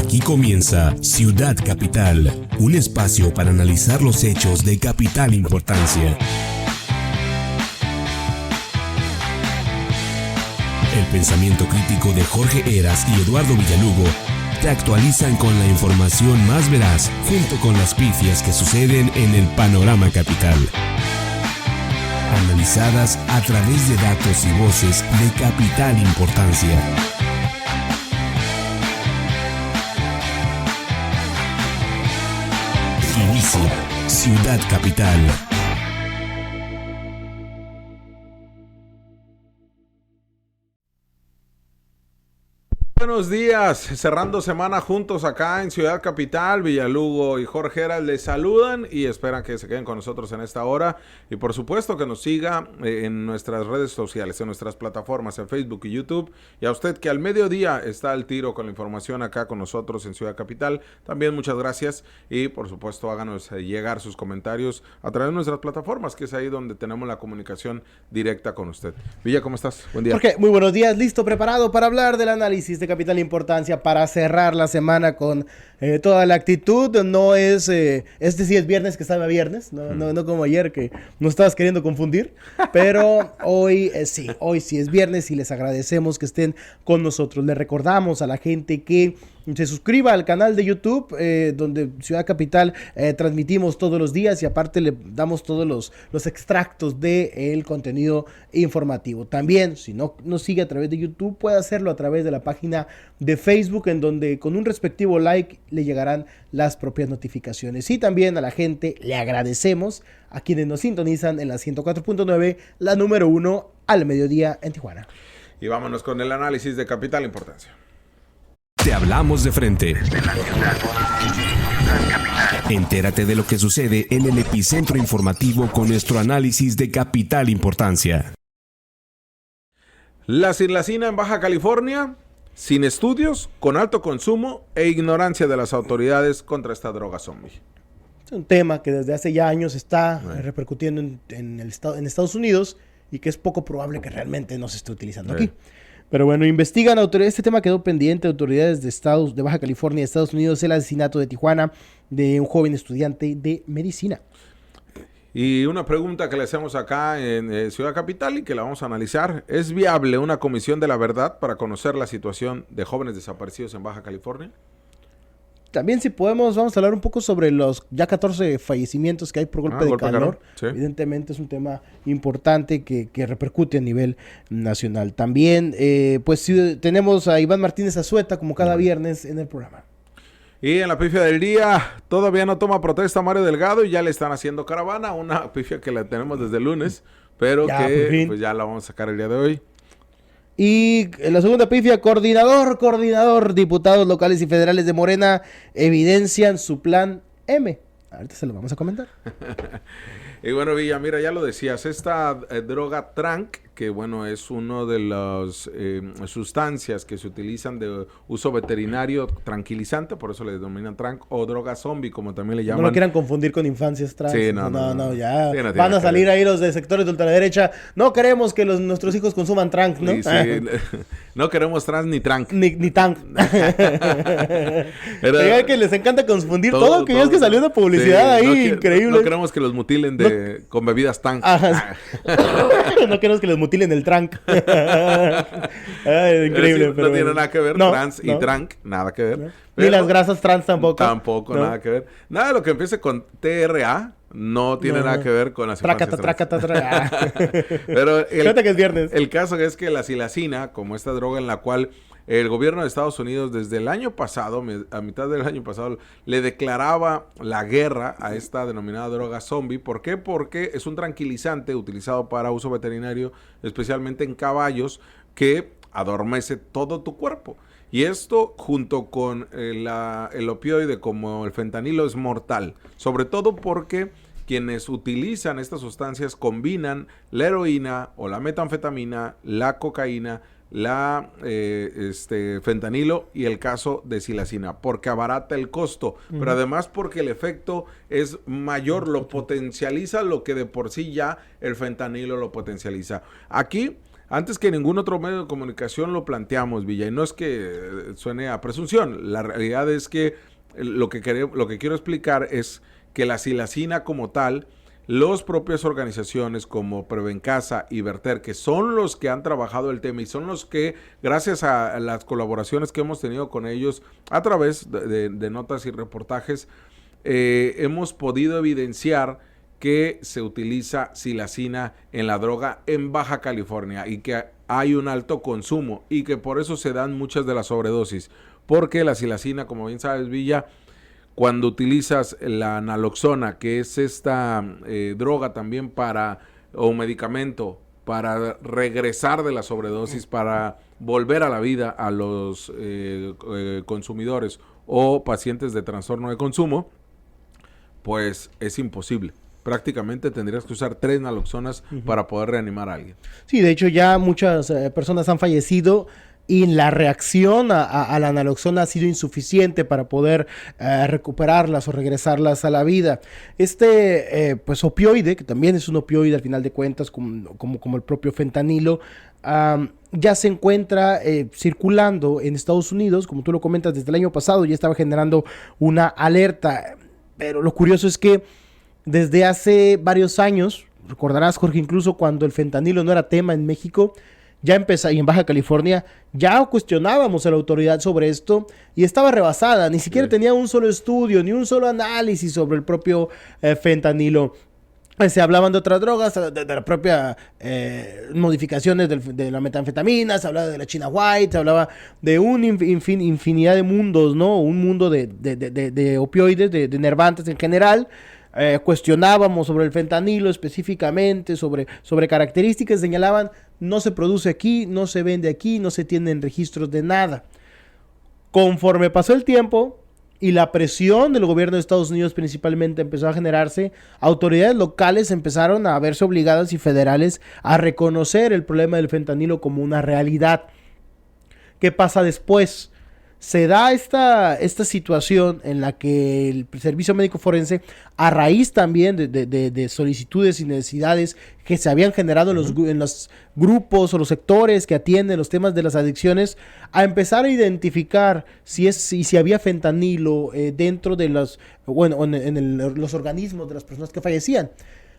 Aquí comienza Ciudad Capital, un espacio para analizar los hechos de capital importancia. El pensamiento crítico de Jorge Heras y Eduardo Villalugo te actualizan con la información más veraz, junto con las pifias que suceden en el panorama capital. Analizadas a través de datos y voces de capital importancia. Inicia Ciudad Capital. Buenos días, cerrando semana juntos acá en Ciudad Capital. Villalugo y Jorge Heras les saludan y esperan que se queden con nosotros en esta hora. Y por supuesto que nos siga en nuestras redes sociales, en nuestras plataformas, en Facebook y YouTube. Y a usted que al mediodía está al tiro con la información acá con nosotros en Ciudad Capital, también muchas gracias. Y por supuesto háganos llegar sus comentarios a través de nuestras plataformas, que es ahí donde tenemos la comunicación directa con usted. Villa, ¿cómo estás? Buen día. Jorge, muy buenos días. Listo, preparado para hablar del análisis de capital importancia para cerrar la semana con toda la actitud. No es, sí es viernes que sabe a viernes, no como ayer que nos estabas queriendo confundir, pero hoy sí es viernes y les agradecemos que estén con nosotros. Les recordamos a la gente que se suscriba al canal de YouTube, donde Ciudad Capital transmitimos todos los días y aparte le damos todos los extractos del contenido informativo. También, si no nos sigue a través de YouTube, puede hacerlo a través de la página de Facebook, en donde con un respectivo like le llegarán las propias notificaciones. Y también a la gente le agradecemos a quienes nos sintonizan en la 104.9, la número 1 al mediodía en Tijuana. Y vámonos con el análisis de capital importancia. Te hablamos de frente. Entérate de lo que sucede en el epicentro informativo con nuestro análisis de capital importancia. La silacina en Baja California, sin estudios, con alto consumo e ignorancia de las autoridades contra esta droga zombie. Es un tema que desde hace ya años está repercutiendo en Estados Unidos y que es poco probable que realmente no se esté utilizando aquí. Pero bueno, investigan autoridades. Este tema quedó pendiente. Autoridades de Baja California, Estados Unidos, el asesinato de Tijuana de un joven estudiante de medicina. Y una pregunta que le hacemos acá en Ciudad Capital y que la vamos a analizar. ¿Es viable una comisión de la verdad para conocer la situación de jóvenes desaparecidos en Baja California? También, si podemos, vamos a hablar un poco sobre los ya 14 fallecimientos que hay por golpe de calor. Sí. Evidentemente es un tema importante que repercute a nivel nacional. También, pues tenemos a Iván Martínez Azueta como cada viernes en el programa. Y en la pifia del día, todavía no toma protesta Mario Delgado y ya le están haciendo caravana. Una pifia que la tenemos desde el lunes, pero ya, que pues ya la vamos a sacar el día de hoy. Y en la segunda pifia, coordinador, diputados locales y federales de Morena evidencian su plan M. Ahorita se lo vamos a comentar. Y bueno, Villa, mira, ya lo decías, esta droga Tranq, que bueno, es uno de las sustancias que se utilizan de uso veterinario tranquilizante, por eso le denominan Tranq, o droga zombie, como también le llaman. No lo quieran confundir con infancias trans. Sí, no, ya sí, van a salir ahí los de sectores de ultraderecha. No queremos que nuestros hijos consuman Tranq, ¿no? Sí, no queremos trans ni Tranq. Ni Tanq. Era que les encanta confundir todo que es que salió una publicidad ahí increíble. No queremos que los mutilen con bebidas Tanq. No queremos que los mutilen el Tranq. Increíble. No tiene nada que ver, trans y Tranq, nada que ver. Ni las grasas trans tampoco. Tampoco, nada que ver. Nada de lo que empiece con TRA no tiene nada que ver con las Trácata. Pero fíjate que es viernes. El caso es que la silacina, como esta droga en la cual el gobierno de Estados Unidos desde el año pasado, a mitad del año pasado, le declaraba la guerra a esta denominada droga zombie. ¿Por qué? Porque es un tranquilizante utilizado para uso veterinario, especialmente en caballos, que adormece todo tu cuerpo. Y esto, junto con el opioide como el fentanilo, es mortal. Sobre todo porque quienes utilizan estas sustancias combinan la heroína o la metanfetamina, la cocaína, la fentanilo y el caso de silacina, porque abarata el costo, pero además porque el efecto es mayor, lo potencializa lo que de por sí ya el fentanilo lo potencializa. Aquí antes que ningún otro medio de comunicación lo planteamos, Villa, y no es que suene a presunción, la realidad es que lo que quiero explicar es que la silacina como tal, las propias organizaciones como Prevencasa y Verter, que son los que han trabajado el tema y son los que, gracias a las colaboraciones que hemos tenido con ellos a través de notas y reportajes, hemos podido evidenciar que se utiliza silacina en la droga en Baja California y que hay un alto consumo y que por eso se dan muchas de las sobredosis, porque la silacina, como bien sabes, Villa, cuando utilizas la naloxona, que es esta droga también o medicamento para regresar de la sobredosis, para volver a la vida a los consumidores o pacientes de trastorno de consumo, pues es imposible. Prácticamente tendrías que usar 3 naloxonas para poder reanimar a alguien. Sí, de hecho ya muchas personas han fallecido y la reacción a la naloxona ha sido insuficiente para poder recuperarlas o regresarlas a la vida. Pues opioide, que también es un opioide al final de cuentas, como el propio fentanilo, ya se encuentra circulando en Estados Unidos, como tú lo comentas, desde el año pasado ya estaba generando una alerta. Pero lo curioso es que desde hace varios años, recordarás, Jorge, incluso cuando el fentanilo no era tema en México, ya empezó, y en Baja California, ya cuestionábamos a la autoridad sobre esto y estaba rebasada, ni siquiera tenía un solo estudio, ni un solo análisis sobre el propio fentanilo. Se hablaban de otras drogas, de la propia modificaciones de la metanfetamina, se hablaba de la China White, se hablaba de una infinidad de mundos, ¿no? Un mundo de opioides, de nervantes en general. Cuestionábamos sobre el fentanilo específicamente, sobre características, señalaban, no se produce aquí, no se vende aquí, no se tienen registros de nada. Conforme pasó el tiempo y la presión del gobierno de Estados Unidos principalmente empezó a generarse, autoridades locales empezaron a verse obligadas y federales a reconocer el problema del fentanilo como una realidad. ¿Qué pasa después? Se da esta situación en la que el Servicio Médico Forense, a raíz también de solicitudes y necesidades que se habían generado en los grupos o los sectores que atienden los temas de las adicciones, a empezar a identificar si había fentanilo dentro de los organismos de las personas que fallecían.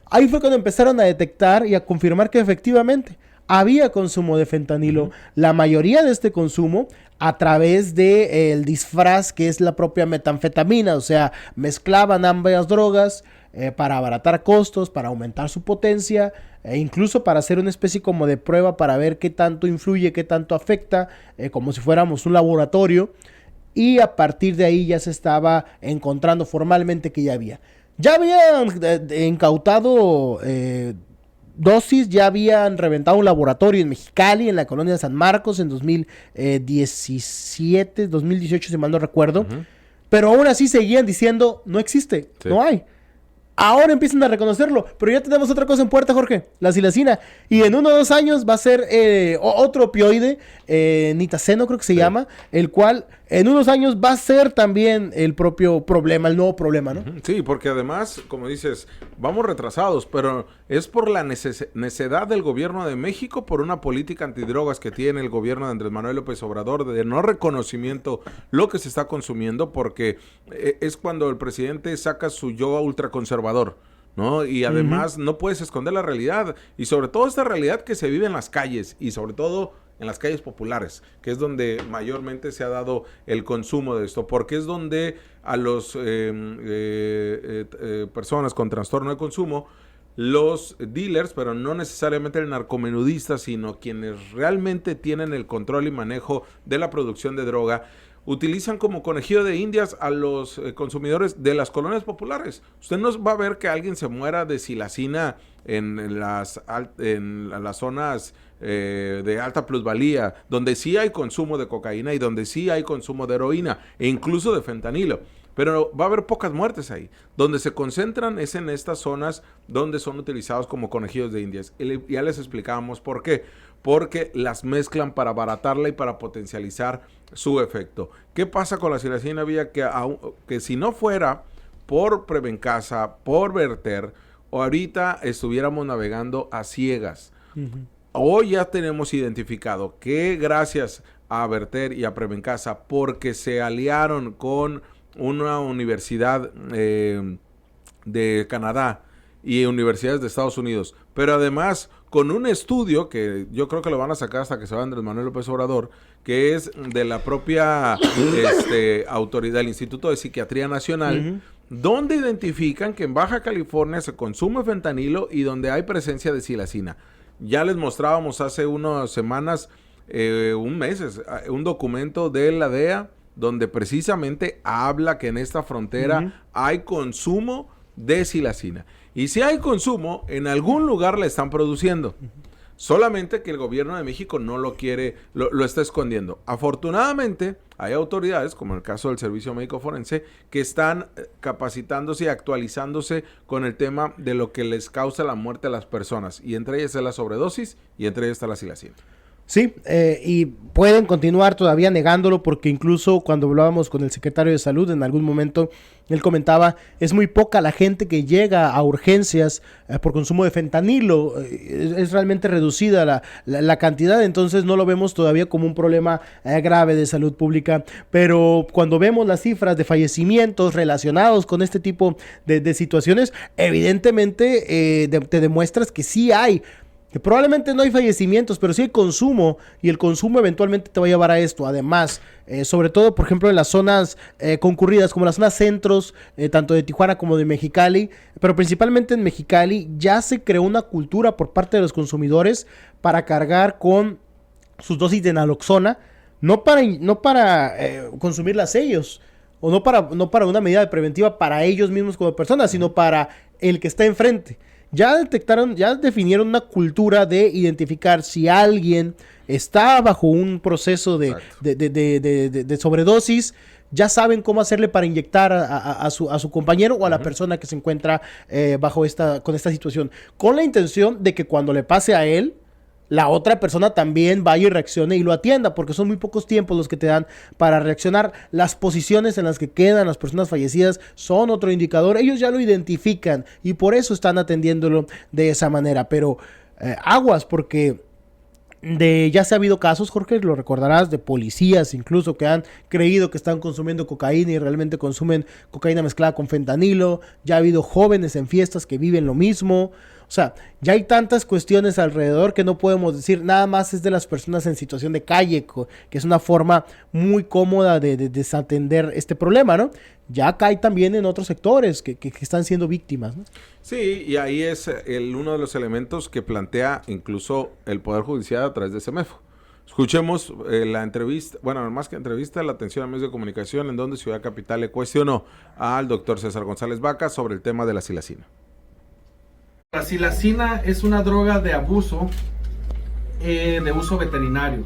Ahí fue cuando empezaron a detectar y a confirmar que efectivamente había consumo de fentanilo. La mayoría de este consumo a través de el disfraz que es la propia metanfetamina, o sea, mezclaban ambas drogas para abaratar costos, para aumentar su potencia, e incluso para hacer una especie como de prueba para ver qué tanto influye, qué tanto afecta, como si fuéramos un laboratorio, y a partir de ahí ya se estaba encontrando formalmente que ya habían incautado dosis, ya habían reventado un laboratorio en Mexicali, en la colonia de San Marcos, en 2018, si mal no recuerdo. Pero aún así seguían diciendo, no existe, no hay. Ahora empiezan a reconocerlo, pero ya tenemos otra cosa en puerta, Jorge, la silacina. Y en 1 o 2 años va a ser otro opioide, nitaceno creo que se llama, el cual en unos años va a ser también el propio problema, el nuevo problema, ¿no? Sí, porque además, como dices, vamos retrasados, pero es por la necedad del gobierno de México, por una política antidrogas que tiene el gobierno de Andrés Manuel López Obrador, de no reconocimiento lo que se está consumiendo, porque es cuando el presidente saca su yoga ultraconservador, ¿no? Y además no puedes esconder la realidad, y sobre todo esta realidad que se vive en las calles, y sobre todo en las calles populares, que es donde mayormente se ha dado el consumo de esto, porque es donde a los personas con trastorno de consumo, los dealers, pero no necesariamente el narcomenudista, sino quienes realmente tienen el control y manejo de la producción de droga, utilizan como conejillo de indias a los consumidores de las colonias populares. Usted no va a ver que alguien se muera de silacina en las zonas de alta plusvalía, donde sí hay consumo de cocaína y donde sí hay consumo de heroína e incluso de fentanilo. Pero va a haber pocas muertes ahí. Donde se concentran es en estas zonas donde son utilizados como conejillos de indias. Y ya les explicábamos por qué. Porque las mezclan para abaratarla y para potencializar su efecto. ¿Qué pasa con la silacina, Villa? Que si no fuera por Prevencasa, por Verter, ahorita estuviéramos navegando a ciegas. hoy ya tenemos identificado que gracias a Berter y a Prevencasa, porque se aliaron con una universidad de Canadá y universidades de Estados Unidos, pero además con un estudio que yo creo que lo van a sacar hasta que se va Andrés Manuel López Obrador, que es de la propia autoridad, el Instituto de Psiquiatría Nacional, donde identifican que en Baja California se consume fentanilo y donde hay presencia de silacina. Ya les mostrábamos hace unas semanas, un documento de la DEA donde precisamente habla que en esta frontera hay consumo de silacina. Y si hay consumo, en algún lugar la están produciendo. Solamente que el gobierno de México no lo quiere, lo está escondiendo. Afortunadamente, hay autoridades, como en el caso del Servicio Médico Forense, que están capacitándose y actualizándose con el tema de lo que les causa la muerte a las personas. Y entre ellas es la sobredosis y entre ellas está la silacina. Sí, y pueden continuar todavía negándolo porque incluso cuando hablábamos con el secretario de Salud en algún momento, él comentaba, es muy poca la gente que llega a urgencias por consumo de fentanilo, es realmente reducida la cantidad, entonces no lo vemos todavía como un problema grave de salud pública, pero cuando vemos las cifras de fallecimientos relacionados con este tipo de situaciones, evidentemente te demuestras que sí hay. Que probablemente no hay fallecimientos, pero sí hay consumo, y el consumo eventualmente te va a llevar a esto. Además, sobre todo, por ejemplo, en las zonas concurridas, como las zonas centros, tanto de Tijuana como de Mexicali, pero principalmente en Mexicali, ya se creó una cultura por parte de los consumidores para cargar con sus dosis de naloxona, no para consumirlas ellos, o no para una medida preventiva para ellos mismos como personas, sino para el que está enfrente. Ya definieron una cultura de identificar si alguien está bajo un proceso de sobredosis, ya saben cómo hacerle para inyectar a su compañero o a la persona que se encuentra con esta situación, con la intención de que cuando le pase a él, la otra persona también vaya y reaccione y lo atienda, porque son muy pocos tiempos los que te dan para reaccionar. Las posiciones en las que quedan las personas fallecidas son otro indicador. Ellos ya lo identifican y por eso están atendiéndolo de esa manera. Pero aguas, porque ya se ha habido casos, Jorge, lo recordarás, de policías incluso que han creído que están consumiendo cocaína y realmente consumen cocaína mezclada con fentanilo. Ya ha habido jóvenes en fiestas que viven lo mismo. O sea, ya hay tantas cuestiones alrededor que no podemos decir nada más es de las personas en situación de calle, que es una forma muy cómoda de desatender este problema, ¿no? Ya cae también en otros sectores que están siendo víctimas, ¿no? Sí, y ahí es uno de los elementos que plantea incluso el Poder Judicial a través de CEMEFO. Escuchemos la entrevista, bueno, más que entrevista, la atención a medios de comunicación en donde Ciudad Capital le cuestionó al doctor César González Vaca sobre el tema de la silacina. La silacina es una droga de abuso, de uso veterinario.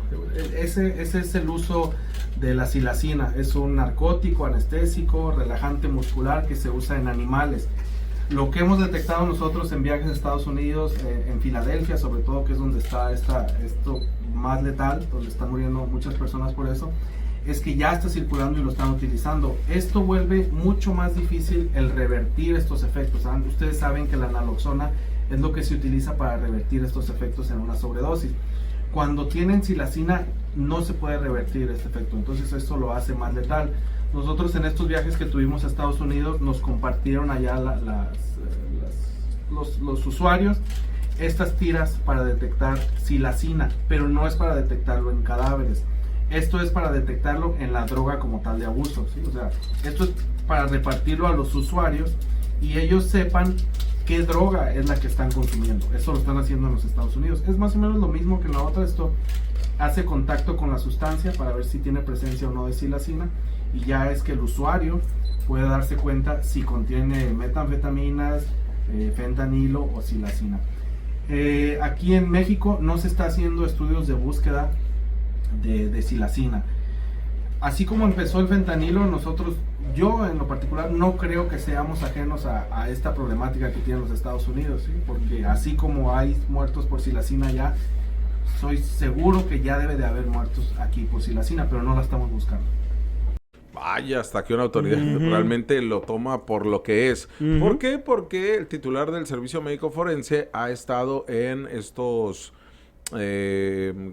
Ese es el uso de la silacina. Es un narcótico, anestésico, relajante muscular que se usa en animales. Lo que hemos detectado nosotros en viajes a Estados Unidos, en Filadelfia, sobre todo, que es donde está esto más letal, donde están muriendo muchas personas por eso, es que ya está circulando y lo están utilizando. Esto vuelve mucho más difícil el revertir estos efectos. Ustedes saben que la naloxona es lo que se utiliza para revertir estos efectos en una sobredosis. Cuando tienen silacina no se puede revertir este efecto, entonces esto lo hace más letal. Nosotros en estos viajes que tuvimos a Estados Unidos nos compartieron allá los usuarios estas tiras para detectar silacina, pero no es para detectarlo en cadáveres. Esto es para detectarlo en la droga como tal de abuso, ¿sí? O sea, esto es para repartirlo a los usuarios y ellos sepan qué droga es la que están consumiendo. Eso lo están haciendo en los Estados Unidos. Es más o menos lo mismo que en la otra. Esto hace contacto con la sustancia para ver si tiene presencia o no de silacina y ya es que el usuario puede darse cuenta si contiene metanfetaminas, fentanilo o silacina. Aquí en México no se está haciendo estudios de búsqueda de silacina. Así como empezó el fentanilo, yo en lo particular no creo que seamos ajenos a esta problemática que tienen los Estados Unidos, ¿sí? Porque así como hay muertos por silacina ya, soy seguro que ya debe de haber muertos aquí por silacina, pero no la estamos buscando. Vaya, hasta que una autoridad realmente lo toma por lo que es. ¿Por qué? Porque el titular del Servicio Médico Forense ha estado en estos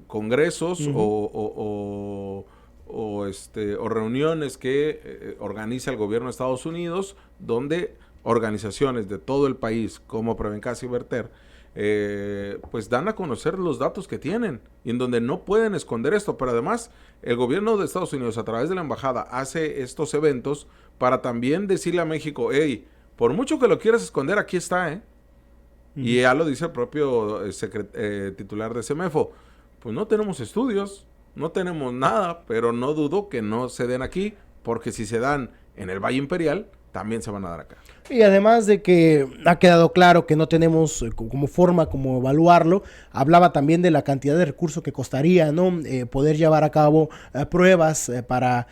congresos o reuniones que organiza el gobierno de Estados Unidos, donde organizaciones de todo el país, como Prevencasa y Verter, pues dan a conocer los datos que tienen, y en donde no pueden esconder esto. Pero además, el gobierno de Estados Unidos, a través de la embajada, hace estos eventos para también decirle a México, hey, por mucho que lo quieras esconder, aquí está, ¿eh? Y ya lo dice el propio titular de CEMEFO, pues no tenemos estudios, no tenemos nada, pero no dudo que no se den aquí, porque si se dan en el Valle Imperial, también se van a dar acá. Y además de que ha quedado claro que no tenemos como forma como evaluarlo, hablaba también de la cantidad de recursos que costaría, ¿no? Poder llevar a cabo pruebas para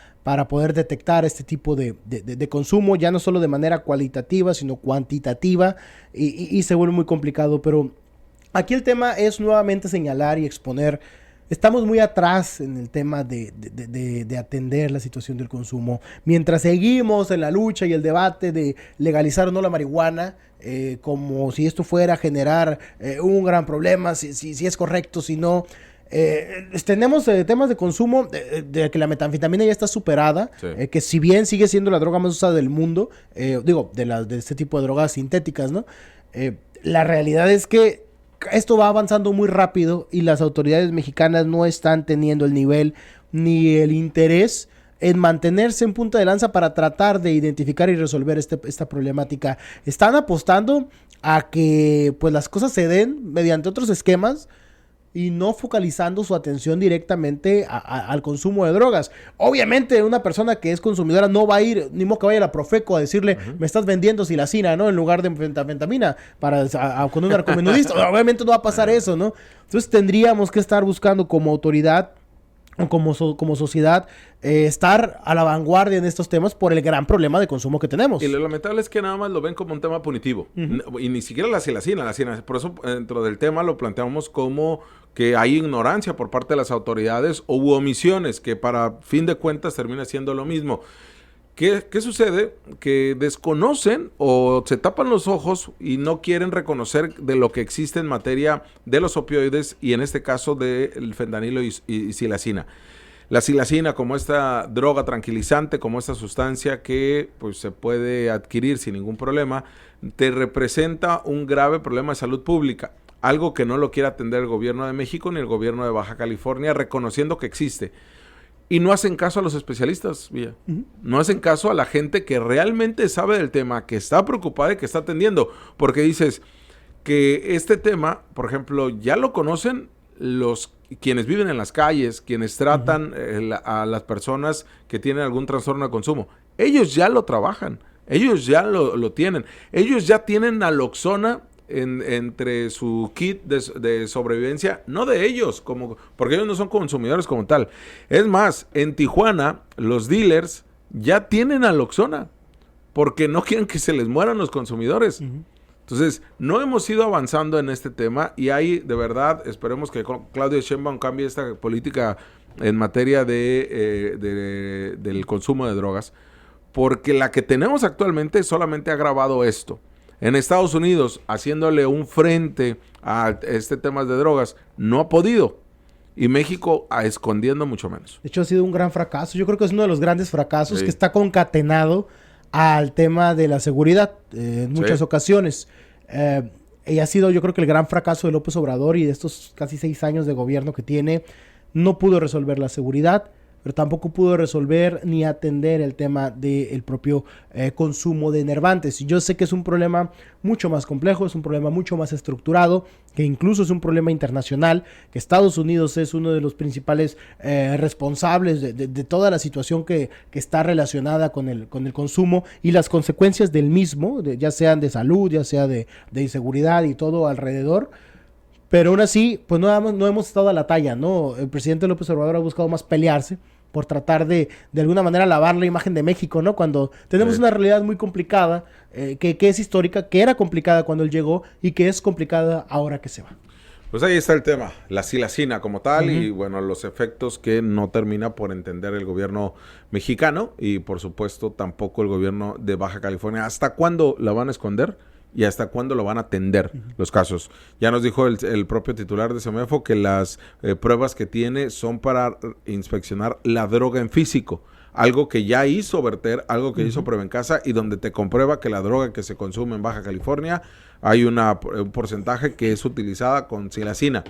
poder detectar este tipo de consumo, ya no solo de manera cualitativa, sino cuantitativa, y se vuelve muy complicado. Pero aquí el tema es nuevamente señalar y exponer. Estamos muy atrás en el tema de atender la situación del consumo. Mientras seguimos en la lucha y el debate de legalizar o no la marihuana, como si esto fuera a generar un gran problema, si es correcto, si no. Tenemos temas de consumo, de que la metanfetamina ya está superada, sí. Que si bien sigue siendo la droga más usada del mundo, de este tipo de drogas sintéticas, ¿no? La realidad es que esto va avanzando muy rápido y las autoridades mexicanas no están teniendo el nivel ni el interés en mantenerse en punta de lanza para tratar de identificar y resolver esta problemática. Están apostando a que pues las cosas se den mediante otros esquemas y no focalizando su atención directamente al consumo de drogas. Obviamente una persona que es consumidora no va a ir, ni modo que vaya a la Profeco a decirle, me estás vendiendo silacina, ¿no? En lugar de metanfetamina con un narcomenudista. Obviamente no va a pasar eso, ¿no? Entonces tendríamos que estar buscando como autoridad, como sociedad, estar a la vanguardia en estos temas por el gran problema de consumo que tenemos. Y lo lamentable es que nada más lo ven como un tema punitivo. Y ni siquiera la silacina. Por eso dentro del tema lo planteamos como que hay ignorancia por parte de las autoridades o omisiones, que para fin de cuentas termina siendo lo mismo. ¿Qué sucede? Que desconocen o se tapan los ojos y no quieren reconocer de lo que existe en materia de los opioides y en este caso del fentanilo y silacina. La silacina como esta droga tranquilizante, como esta sustancia que pues se puede adquirir sin ningún problema, te representa un grave problema de salud pública. Algo que no lo quiere atender el gobierno de México ni el gobierno de Baja California, reconociendo que existe. Y no hacen caso a los especialistas, Villa. No hacen caso a la gente que realmente sabe del tema, que está preocupada y que está atendiendo. Porque dices que este tema, por ejemplo, ya lo conocen quienes viven en las calles, quienes tratan a las personas que tienen algún trastorno de consumo. Ellos ya lo trabajan, ellos ya lo tienen. Ellos ya tienen naloxona entre su kit de sobrevivencia, no de ellos, porque ellos no son consumidores como tal. Es más, en Tijuana, los dealers ya tienen naloxona, porque no quieren que se les mueran los consumidores. Entonces, no hemos ido avanzando en este tema, y ahí, de verdad, esperemos que Claudia Sheinbaum cambie esta política en materia del consumo de drogas, porque la que tenemos actualmente solamente ha agravado esto. En Estados Unidos, haciéndole un frente a este tema de drogas, no ha podido. Y México escondiendo mucho menos. De hecho, ha sido un gran fracaso. Yo creo que es uno de los grandes fracasos que está concatenado al tema de la seguridad en muchas ocasiones. Y ha sido, yo creo que el gran fracaso de López Obrador y de estos casi 6 años de gobierno que tiene. No pudo resolver la seguridad, pero tampoco pudo resolver ni atender el tema del propio consumo de enervantes. Yo sé que es un problema mucho más complejo, es un problema mucho más estructurado, que incluso es un problema internacional, que Estados Unidos es uno de los principales responsables de toda la situación que está relacionada con el consumo y las consecuencias del mismo, ya sean de salud, ya sea de inseguridad y todo alrededor. Pero aún así, pues no hemos estado a la talla, ¿no? El presidente López Obrador ha buscado más pelearse por tratar de alguna manera lavar la imagen de México, ¿no? Cuando tenemos una realidad muy complicada, que es histórica, que era complicada cuando él llegó y que es complicada ahora que se va. Pues ahí está el tema, la silacina como tal y bueno, los efectos que no termina por entender el gobierno mexicano y por supuesto tampoco el gobierno de Baja California. ¿Hasta cuándo la van a esconder? y hasta cuándo lo van a atender los casos. Ya nos dijo el propio titular de CEMEFO que las pruebas que tiene son para inspeccionar la droga en físico, algo que ya hizo Verter, algo que hizo Prevencasa, y donde te comprueba que la droga que se consume en Baja California hay un porcentaje que es utilizada con silacina.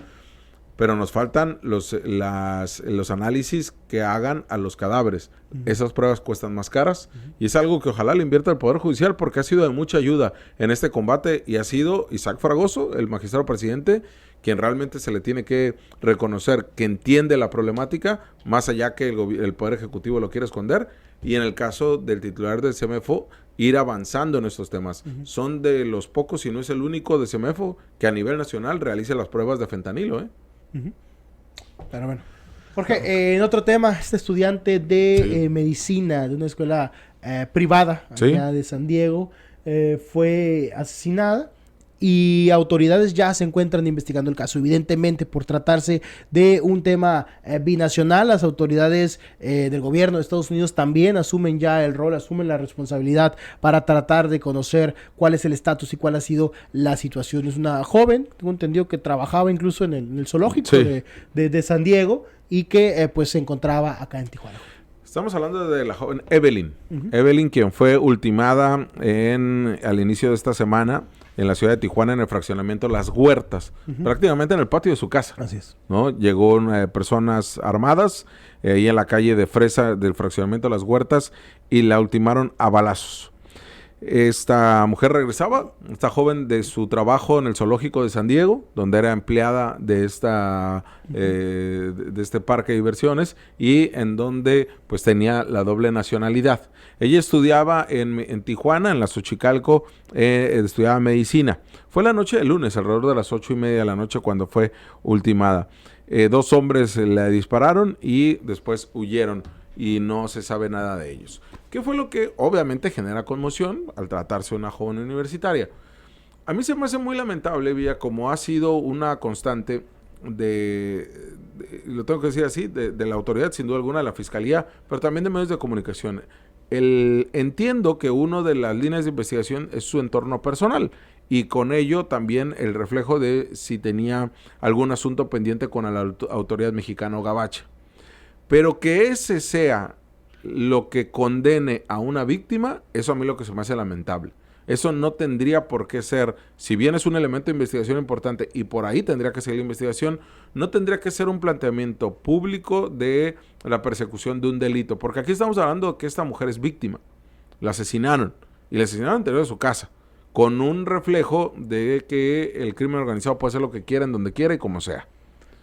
Pero nos faltan los análisis que hagan a los cadáveres. Esas pruebas cuestan más caras y es algo que ojalá le invierta el Poder Judicial, porque ha sido de mucha ayuda en este combate, y ha sido Isaac Fragoso, el magistrado presidente, quien realmente se le tiene que reconocer que entiende la problemática, más allá que el Poder Ejecutivo lo quiere esconder, y en el caso del titular del CEMEFO, ir avanzando en estos temas. Son de los pocos, si no es el único de CEMEFO, que a nivel nacional realiza las pruebas de fentanilo, Pero bueno. Jorge, en otro tema, este estudiante de medicina de una escuela privada allá de San Diego fue asesinada, y autoridades ya se encuentran investigando el caso. Evidentemente, por tratarse de un tema binacional, las autoridades del gobierno de Estados Unidos también asumen ya el rol, asumen la responsabilidad para tratar de conocer cuál es el estatus y cuál ha sido la situación. Es una joven, tengo entendido que trabajaba incluso en el zoológico de San Diego, y que pues se encontraba acá en Tijuana. Estamos hablando de la joven Evelyn. Evelyn, quien fue ultimada al inicio de esta semana en la ciudad de Tijuana, en el fraccionamiento Las Huertas, prácticamente en el patio de su casa. Así es. ¿No? Llegó personas armadas ahí en la calle de Fresa del fraccionamiento Las Huertas, y la ultimaron a balazos. Esta mujer regresaba, esta joven, de su trabajo en el zoológico de San Diego, donde era empleada de este parque de diversiones, y en donde pues tenía la doble nacionalidad. Ella estudiaba en Tijuana, en la Xochicalco, estudiaba medicina. Fue la noche del lunes, alrededor de las 8:30 de la noche, cuando fue ultimada. 2 hombres le dispararon y después huyeron, y no se sabe nada de ellos. ¿Qué fue lo que obviamente genera conmoción al tratarse de una joven universitaria? A mí se me hace muy lamentable, Villa, como ha sido una constante lo tengo que decir así, de la autoridad, sin duda alguna, de la Fiscalía, pero también de medios de comunicación. Entiendo que una de las líneas de investigación es su entorno personal, y con ello también el reflejo de si tenía algún asunto pendiente con la autoridad mexicana o gabacha. Pero que ese sea lo que condene a una víctima, eso a mí lo que se me hace lamentable. Eso no tendría por qué ser, si bien es un elemento de investigación importante y por ahí tendría que seguir la investigación, no tendría que ser un planteamiento público de la persecución de un delito, porque aquí estamos hablando de que esta mujer es víctima, la asesinaron, y la asesinaron al interior de su casa, con un reflejo de que el crimen organizado puede hacer lo que quiera, en donde quiera y como sea.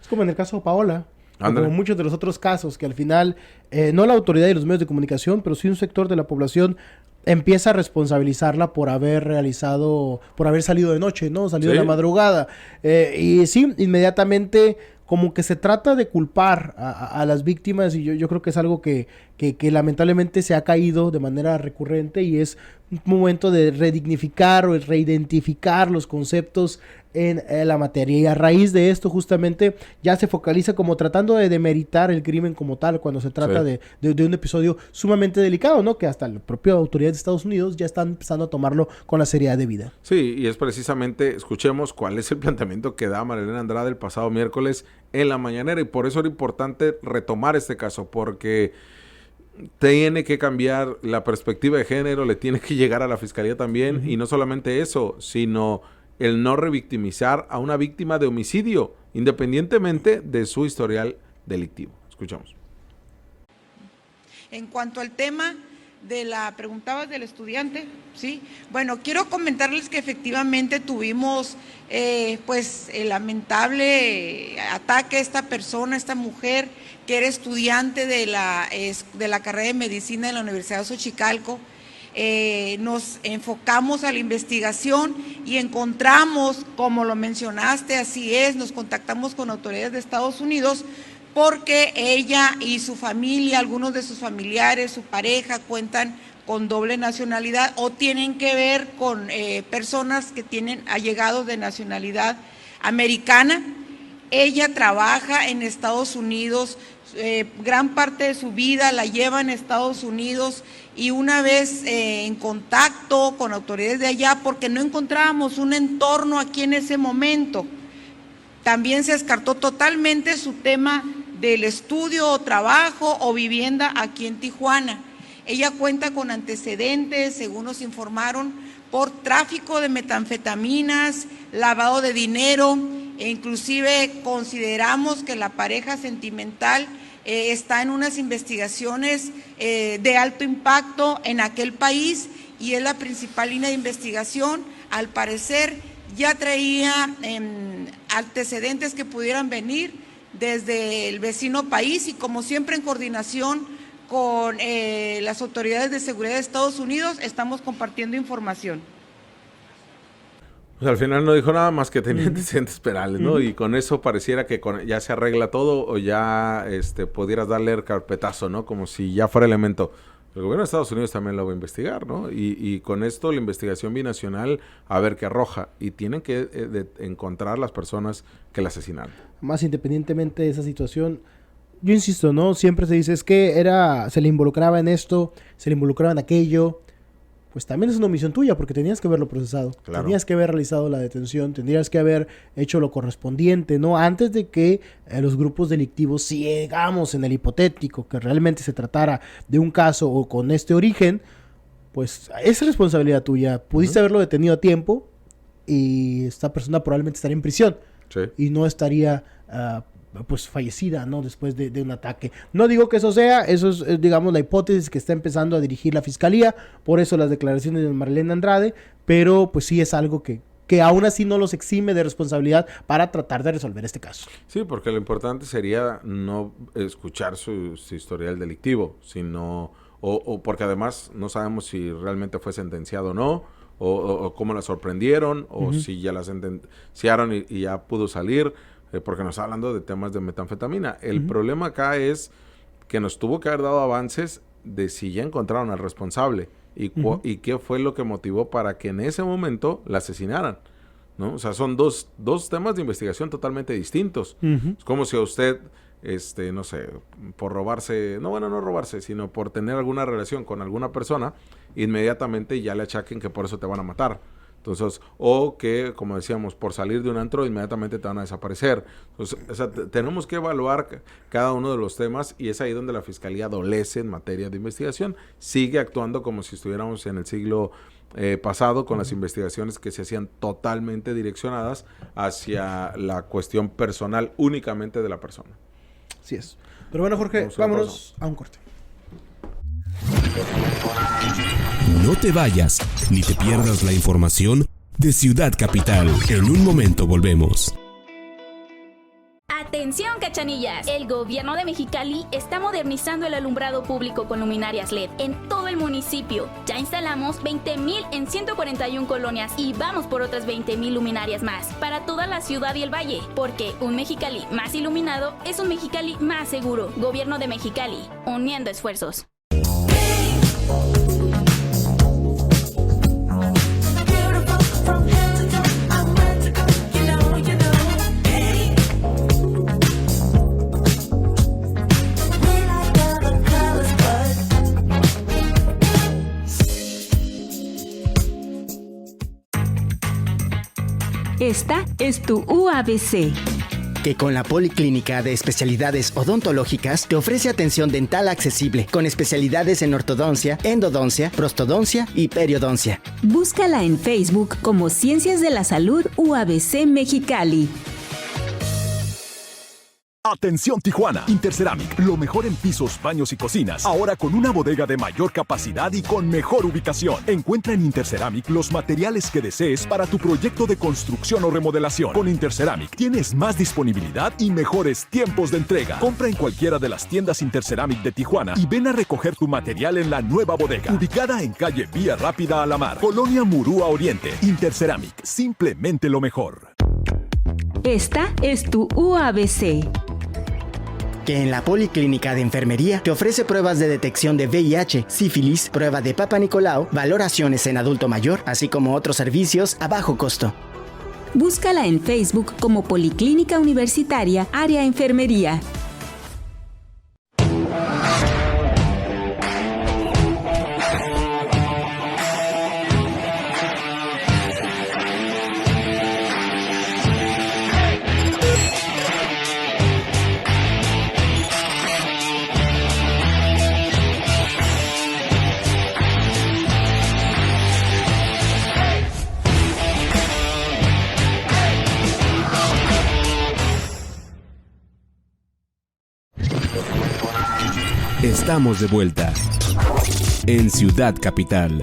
Es como en el caso de Paola. Ándale. Como muchos de los otros casos, que al final, no la autoridad y los medios de comunicación, pero sí un sector de la población empieza a responsabilizarla por haber salido de noche, ¿no? Salido de la madrugada. Y sí, inmediatamente como que se trata de culpar a las víctimas, y yo creo que es algo que lamentablemente se ha caído de manera recurrente, y es un momento de redignificar o reidentificar los conceptos en la materia. Y a raíz de esto justamente ya se focaliza como tratando de demeritar el crimen como tal, cuando se trata de un episodio sumamente delicado, ¿no? Que hasta la propia autoridad de Estados Unidos ya están empezando a tomarlo con la seriedad debida. Sí, y es precisamente, escuchemos cuál es el planteamiento que da Marilena Andrade el pasado miércoles en la mañanera, y por eso era importante retomar este caso, porque tiene que cambiar la perspectiva de género, le tiene que llegar a la Fiscalía también, y no solamente eso, sino el no revictimizar a una víctima de homicidio, independientemente de su historial delictivo. Escuchamos. En cuanto al tema preguntabas del estudiante, ¿sí? Bueno, quiero comentarles que efectivamente tuvimos pues el lamentable ataque a esta persona, esta mujer que era estudiante de la carrera de medicina en la Universidad de Xochicalco. Nos enfocamos a la investigación y encontramos, como lo mencionaste, así es, nos contactamos con autoridades de Estados Unidos porque ella y su familia, algunos de sus familiares, su pareja, cuentan con doble nacionalidad o tienen que ver con personas que tienen allegados de nacionalidad americana. Ella trabaja en Estados Unidos gran parte de su vida la lleva en Estados Unidos y una vez en contacto con autoridades de allá, porque no encontrábamos un entorno aquí en ese momento, también se descartó totalmente su tema del estudio o trabajo o vivienda aquí en Tijuana. Ella cuenta con antecedentes, según nos informaron, por tráfico de metanfetaminas, lavado de dinero, e inclusive consideramos que la pareja sentimental está en unas investigaciones de alto impacto en aquel país y es la principal línea de investigación. Al parecer ya traía antecedentes que pudieran venir desde el vecino país y como siempre en coordinación con las autoridades de seguridad de Estados Unidos estamos compartiendo información. Pues al final no dijo nada más que tenía antecedentes penales, ¿no? Y con eso pareciera que ya se arregla todo o ya pudieras darle el carpetazo, ¿no? Como si ya fuera elemento. El gobierno de Estados Unidos también lo va a investigar, ¿no? Y con esto la investigación binacional a ver qué arroja. Y tienen que encontrar las personas que la asesinaron. Más independientemente de esa situación, yo insisto, ¿no? Siempre se dice, es que se le involucraba en esto, se le involucraba en aquello. Pues también es una omisión tuya, porque tenías que haberlo procesado. Claro. Tenías que haber realizado la detención, tendrías que haber hecho lo correspondiente, ¿no? Antes de que los grupos delictivos, si llegamos en el hipotético, que realmente se tratara de un caso o con este origen, pues es responsabilidad tuya. Pudiste haberlo detenido a tiempo y esta persona probablemente estaría en prisión. Sí. Y no estaría pues fallecida, ¿no? Después de un ataque. No digo que eso es, digamos, la hipótesis que está empezando a dirigir la fiscalía, por eso las declaraciones de Marilena Andrade, pero pues sí es algo que aún así no los exime de responsabilidad para tratar de resolver este caso. Sí, porque lo importante sería no escuchar su historial delictivo, sino, o porque además no sabemos si realmente fue sentenciado o no, o cómo la sorprendieron, o si ya la sentenciaron y ya pudo salir, porque nos está hablando de temas de metanfetamina. El problema acá es que nos tuvo que haber dado avances de si ya encontraron al responsable y qué fue lo que motivó para que en ese momento la asesinaran, ¿no? O sea, son dos temas de investigación totalmente distintos. Es como si a usted, no sé, por robarse, no robarse, sino por tener alguna relación con alguna persona, inmediatamente ya le achaquen que por eso te van a matar. Entonces, o que, como decíamos, por salir de un antro, inmediatamente te van a desaparecer. Entonces, o sea, tenemos que evaluar cada uno de los temas y es ahí donde la Fiscalía adolece en materia de investigación. Sigue actuando como si estuviéramos en el siglo pasado con las investigaciones que se hacían totalmente direccionadas hacia la cuestión personal únicamente de la persona. Así es. Pero bueno, Jorge, vámonos a un corte. No te vayas, ni te pierdas la información de Ciudad Capital. En un momento volvemos. ¡Atención, cachanillas! El gobierno de Mexicali está modernizando el alumbrado público con luminarias LED en todo el municipio. Ya instalamos 20,000 en 141 colonias y vamos por otras 20,000 luminarias más para toda la ciudad y el valle. Porque un Mexicali más iluminado es un Mexicali más seguro. Gobierno de Mexicali, uniendo esfuerzos. Esta es tu UABC. Que con la Policlínica de Especialidades Odontológicas te ofrece atención dental accesible con especialidades en ortodoncia, endodoncia, prostodoncia y periodoncia. Búscala en Facebook como Ciencias de la Salud UABC Mexicali. Atención Tijuana, Interceramic, lo mejor en pisos, baños y cocinas, ahora con una bodega de mayor capacidad y con mejor ubicación. Encuentra en Interceramic los materiales que desees para tu proyecto de construcción o remodelación. Con Interceramic tienes más disponibilidad y mejores tiempos de entrega. Compra en cualquiera de las tiendas Interceramic de Tijuana y ven a recoger tu material en la nueva bodega, ubicada en calle Vía Rápida a la Mar, Colonia Murúa Oriente. Interceramic, simplemente lo mejor. Esta es tu UABC. Que en la Policlínica de Enfermería te ofrece pruebas de detección de VIH, sífilis, prueba de Papa Nicolau, valoraciones en adulto mayor, así como otros servicios a bajo costo. Búscala en Facebook como Policlínica Universitaria Área Enfermería. Estamos de vuelta en Ciudad Capital.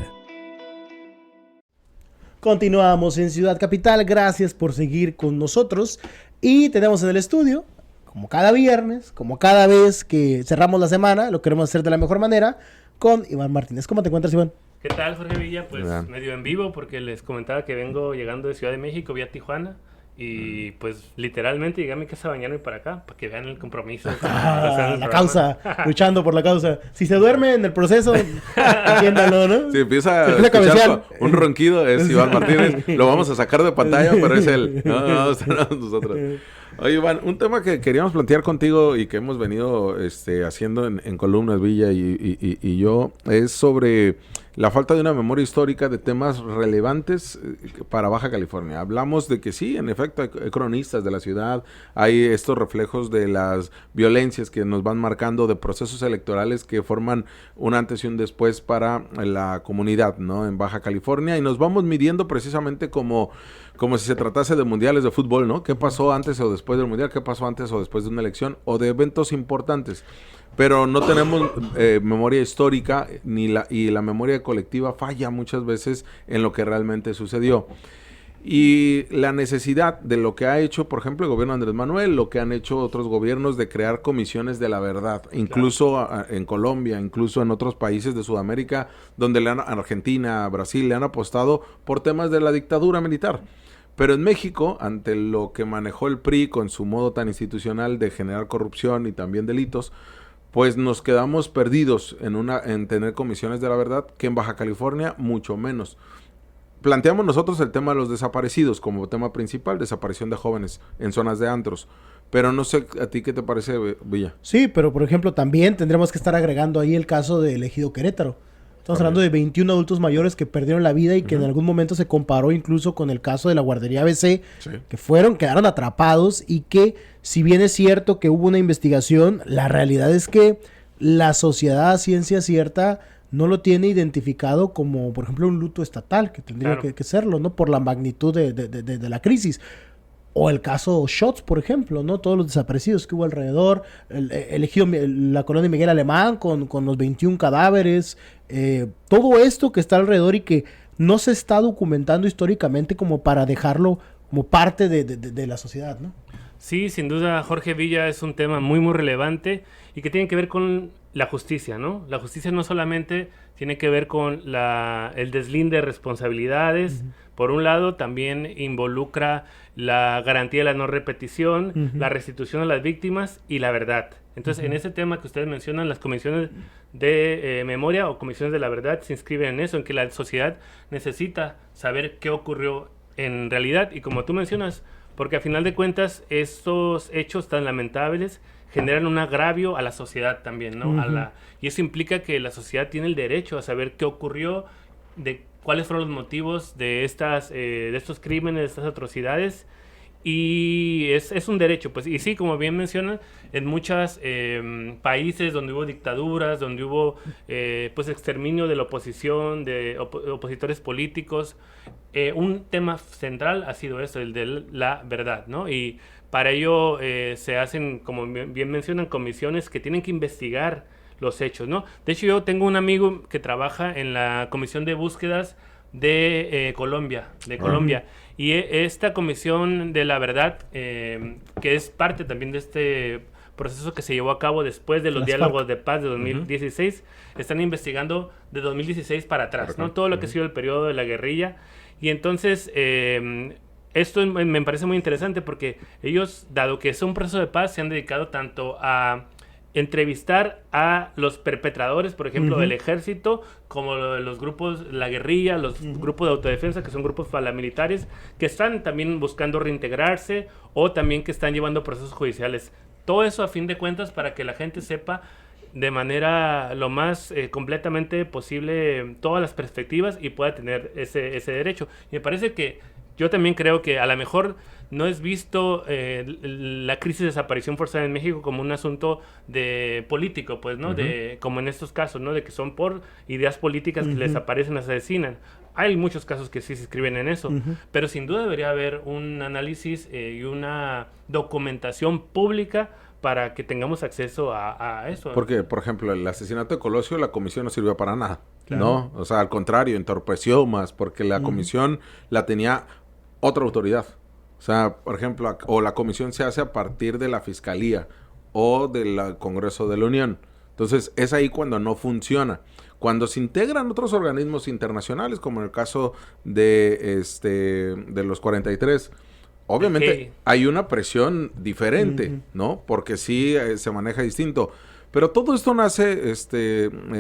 Continuamos en Ciudad Capital, gracias por seguir con nosotros y tenemos en el estudio, como cada viernes, como cada vez que cerramos la semana, lo queremos hacer de la mejor manera, con Iván Martínez. ¿Cómo te encuentras, Iván? ¿Qué tal, Jorge Villa? Pues medio en vivo porque les comentaba que vengo llegando de Ciudad de México vía Tijuana y pues literalmente llegué a mi casa a bañarme para acá para que vean el compromiso. La causa, luchando por la causa. Si se duerme en el proceso, entiéndalo, ¿no? Si empieza a escuchar un ronquido es Iván Martínez. Lo vamos a sacar de pantalla, pero es él. No, nosotros. Oye, Iván, un tema que queríamos plantear contigo y que hemos venido haciendo en columnas Villa y yo es sobre la falta de una memoria histórica de temas relevantes para Baja California. Hablamos de que sí, en efecto, hay cronistas de la ciudad, hay estos reflejos de las violencias que nos van marcando, de procesos electorales que forman un antes y un después para la comunidad, ¿no? En Baja California, y nos vamos midiendo precisamente como si se tratase de mundiales de fútbol, ¿no? ¿Qué pasó antes o después del mundial? ¿Qué pasó antes o después de una elección? O de eventos importantes. Pero no tenemos memoria histórica y la memoria colectiva falla muchas veces en lo que realmente sucedió. Y la necesidad de lo que ha hecho, por ejemplo, el gobierno de Andrés Manuel, lo que han hecho otros gobiernos de crear comisiones de la verdad, incluso en Colombia, incluso en otros países de Sudamérica, donde Argentina, Brasil, le han apostado por temas de la dictadura militar. Pero en México, ante lo que manejó el PRI con su modo tan institucional de generar corrupción y también delitos, pues nos quedamos perdidos en tener comisiones de la verdad, que en Baja California mucho menos. Planteamos nosotros el tema de los desaparecidos como tema principal, desaparición de jóvenes en zonas de antros. Pero no sé, ¿a ti qué te parece, Villa? Sí, pero por ejemplo también tendremos que estar agregando ahí el caso del ejido Querétaro. Estamos hablando de 21 adultos mayores que perdieron la vida y que en algún momento se comparó incluso con el caso de la guardería ABC, que quedaron atrapados y que, si bien es cierto que hubo una investigación, la realidad es que la sociedad a ciencia cierta no lo tiene identificado como, por ejemplo, un luto estatal, que tendría que serlo, ¿no? Por la magnitud de la crisis. O el caso Shots, por ejemplo, ¿no? Todos los desaparecidos que hubo alrededor, la colonia Miguel Alemán con los 21 cadáveres, todo esto que está alrededor y que no se está documentando históricamente como para dejarlo como parte de la sociedad, ¿no? Sí, sin duda, Jorge Villa, es un tema muy, muy relevante y que tiene que ver con la justicia, ¿no? La justicia no solamente tiene que ver con el deslinde de responsabilidades. Por un lado, también involucra la garantía de la no repetición, la restitución a las víctimas y la verdad. Entonces, en ese tema que ustedes mencionan, las comisiones de memoria o comisiones de la verdad se inscriben en eso, en que la sociedad necesita saber qué ocurrió en realidad. Y como tú mencionas, porque a final de cuentas, estos hechos tan lamentables generan un agravio a la sociedad también, ¿no? Y eso implica que la sociedad tiene el derecho a saber qué ocurrió, de cuáles fueron los motivos de estos crímenes, de estas atrocidades, y es un derecho, pues. Y sí, como bien mencionan, en muchos países donde hubo dictaduras, donde hubo pues exterminio de la oposición, de opositores políticos, un tema central ha sido eso, el de la verdad, ¿no? Y para ello se hacen, como bien mencionan, comisiones que tienen que investigar los hechos, ¿no? De hecho, yo tengo un amigo que trabaja en la Comisión de Búsquedas de Colombia, y esta Comisión de la Verdad, que es parte también de este proceso que se llevó a cabo después de los diálogos de paz de 2016, están investigando de 2016 para atrás, ¿no? Todo lo que ha sido el periodo de la guerrilla, y entonces esto me parece muy interesante porque ellos, dado que es un proceso de paz, se han dedicado tanto a entrevistar a los perpetradores, por ejemplo, del ejército, como los grupos, la guerrilla, los grupos de autodefensa, que son grupos paramilitares, que están también buscando reintegrarse o también que están llevando procesos judiciales. Todo eso a fin de cuentas para que la gente sepa de manera lo más completamente posible todas las perspectivas y pueda tener ese derecho. Y me parece que yo también creo que a lo mejor no es visto la crisis de desaparición forzada en México como un asunto de político, pues, ¿no? Como en estos casos, ¿no? De que son por ideas políticas que les aparecen, asesinan. Hay muchos casos que sí se escriben en eso, pero sin duda debería haber un análisis y una documentación pública para que tengamos acceso a eso. Porque, por ejemplo, el asesinato de Colosio, la comisión no sirvió para nada, Claro. ¿no? O sea, al contrario, entorpeció más, porque la comisión la tenía otra autoridad. O sea, por ejemplo, o la comisión se hace a partir de la Fiscalía o del Congreso de la Unión. Entonces, es ahí cuando no funciona. Cuando se integran otros organismos internacionales, como en el caso de los 43, obviamente Okay. hay una presión diferente, ¿no? Porque sí se maneja distinto. Pero todo esto nace,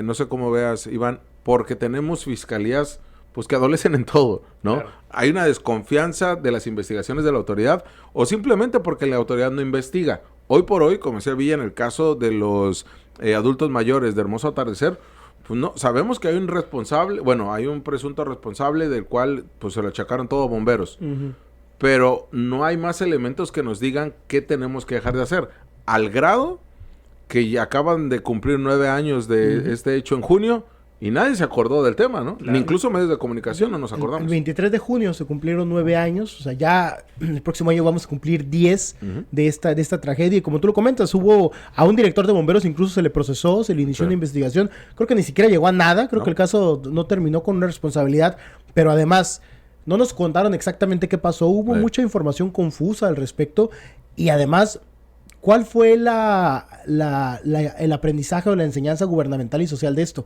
no sé cómo veas, Iván, porque tenemos fiscalías pues que adolecen en todo, ¿no? Claro. Hay una desconfianza de las investigaciones de la autoridad o simplemente porque la autoridad no investiga. Hoy por hoy, como decía Villa, en el caso de los adultos mayores de Hermoso Atardecer, pues no, sabemos que hay un responsable, bueno, hay un presunto responsable del cual pues se lo achacaron todos bomberos. Pero no hay más elementos que nos digan qué tenemos que dejar de hacer. Al grado que ya acaban de cumplir 9 años de este hecho en junio y nadie se acordó del tema, ¿no? Claro. Ni incluso medios de comunicación no nos acordamos. El 23 de junio se cumplieron 9 años, o sea, ya el próximo año vamos a cumplir 10 de esta tragedia. Y como tú lo comentas, hubo a un director de bomberos, incluso se le procesó, se le inició una investigación. Creo que ni siquiera llegó a nada, creo que el caso no terminó con una responsabilidad, pero además no nos contaron exactamente qué pasó. Hubo mucha información confusa al respecto y además, ¿cuál fue el aprendizaje o la enseñanza gubernamental y social de esto?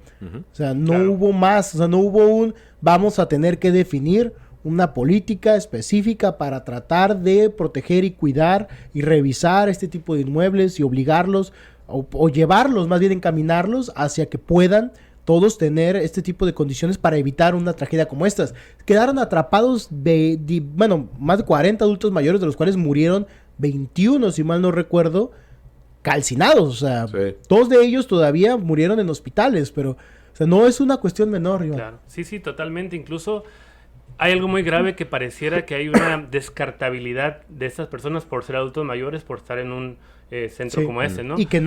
O sea, no hubo más, o sea, no hubo vamos a tener que definir una política específica para tratar de proteger y cuidar y revisar este tipo de inmuebles y obligarlos o llevarlos, más bien encaminarlos hacia que puedan todos tener este tipo de condiciones para evitar una tragedia como estas. Quedaron atrapados más de 40 adultos mayores, de los cuales murieron 21, si mal no recuerdo, calcinados. O sea, 2 de ellos todavía murieron en hospitales, pero o sea, no es una cuestión menor, Iván. Claro. Sí, totalmente. Incluso hay algo muy grave que pareciera que hay una descartabilidad de estas personas por ser adultos mayores, por estar en un centro como ese, ¿no? Y que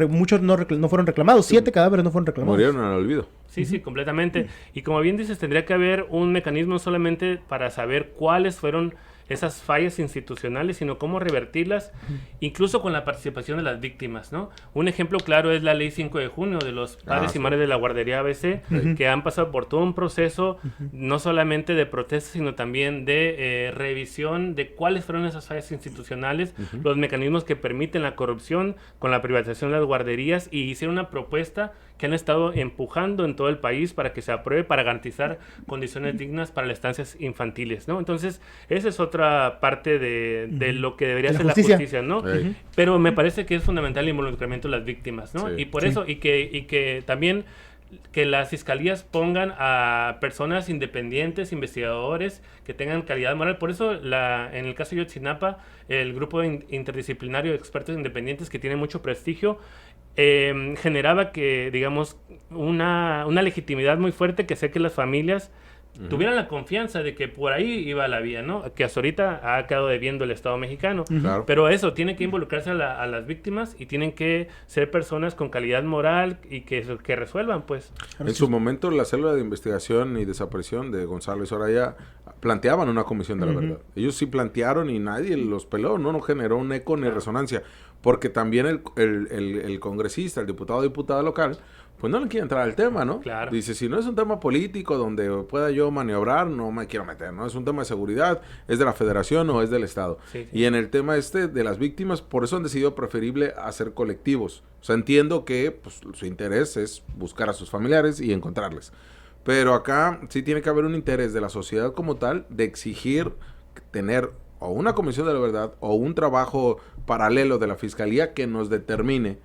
muchos no fueron reclamados. 7 cadáveres no fueron reclamados. Murieron en el olvido. Sí, completamente. Y como bien dices, tendría que haber un mecanismo solamente para saber cuáles fueron esas fallas institucionales, sino cómo revertirlas, incluso con la participación de las víctimas, ¿no? Un ejemplo claro es la Ley 5 de junio de los padres y madres de la guardería ABC, que han pasado por todo un proceso, no solamente de protesta, sino también de revisión de cuáles fueron esas fallas institucionales, los mecanismos que permiten la corrupción con la privatización de las guarderías, y hicieron una propuesta que han estado empujando en todo el país para que se apruebe, para garantizar condiciones dignas para las estancias infantiles, ¿no? Entonces, esa es otra parte de lo que debería ser la justicia, ¿no? Pero me parece que es fundamental el involucramiento de las víctimas, ¿no? Y por eso, y que también que las fiscalías pongan a personas independientes, investigadores, que tengan calidad moral. Por eso, en el caso de Ayotzinapa, el grupo interdisciplinario de expertos independientes, que tiene mucho prestigio, generaba que, digamos, una legitimidad muy fuerte, que sé que las familias tuvieran la confianza de que por ahí iba la vía, ¿no? Que hasta ahorita ha quedado debiendo el Estado mexicano. Claro. Pero eso, tiene que involucrarse a las víctimas y tienen que ser personas con calidad moral y que resuelvan, pues. En su momento, la célula de investigación y desaparición de Gonzalo y Soraya planteaban una comisión de la verdad. Ellos sí plantearon y nadie los peló, no generó un eco ni resonancia. Porque también el congresista, el diputado o diputada local, pues no le quiere entrar al tema, ¿no? Claro. Dice, si no es un tema político donde pueda yo maniobrar, no me quiero meter, ¿no? Es un tema de seguridad, es de la federación o es del Estado. Sí. Y en el tema de las víctimas, por eso han decidido preferible hacer colectivos. O sea, entiendo que pues, su interés es buscar a sus familiares y encontrarles. Pero acá sí tiene que haber un interés de la sociedad como tal de exigir tener o una comisión de la verdad o un trabajo paralelo de la fiscalía que nos determine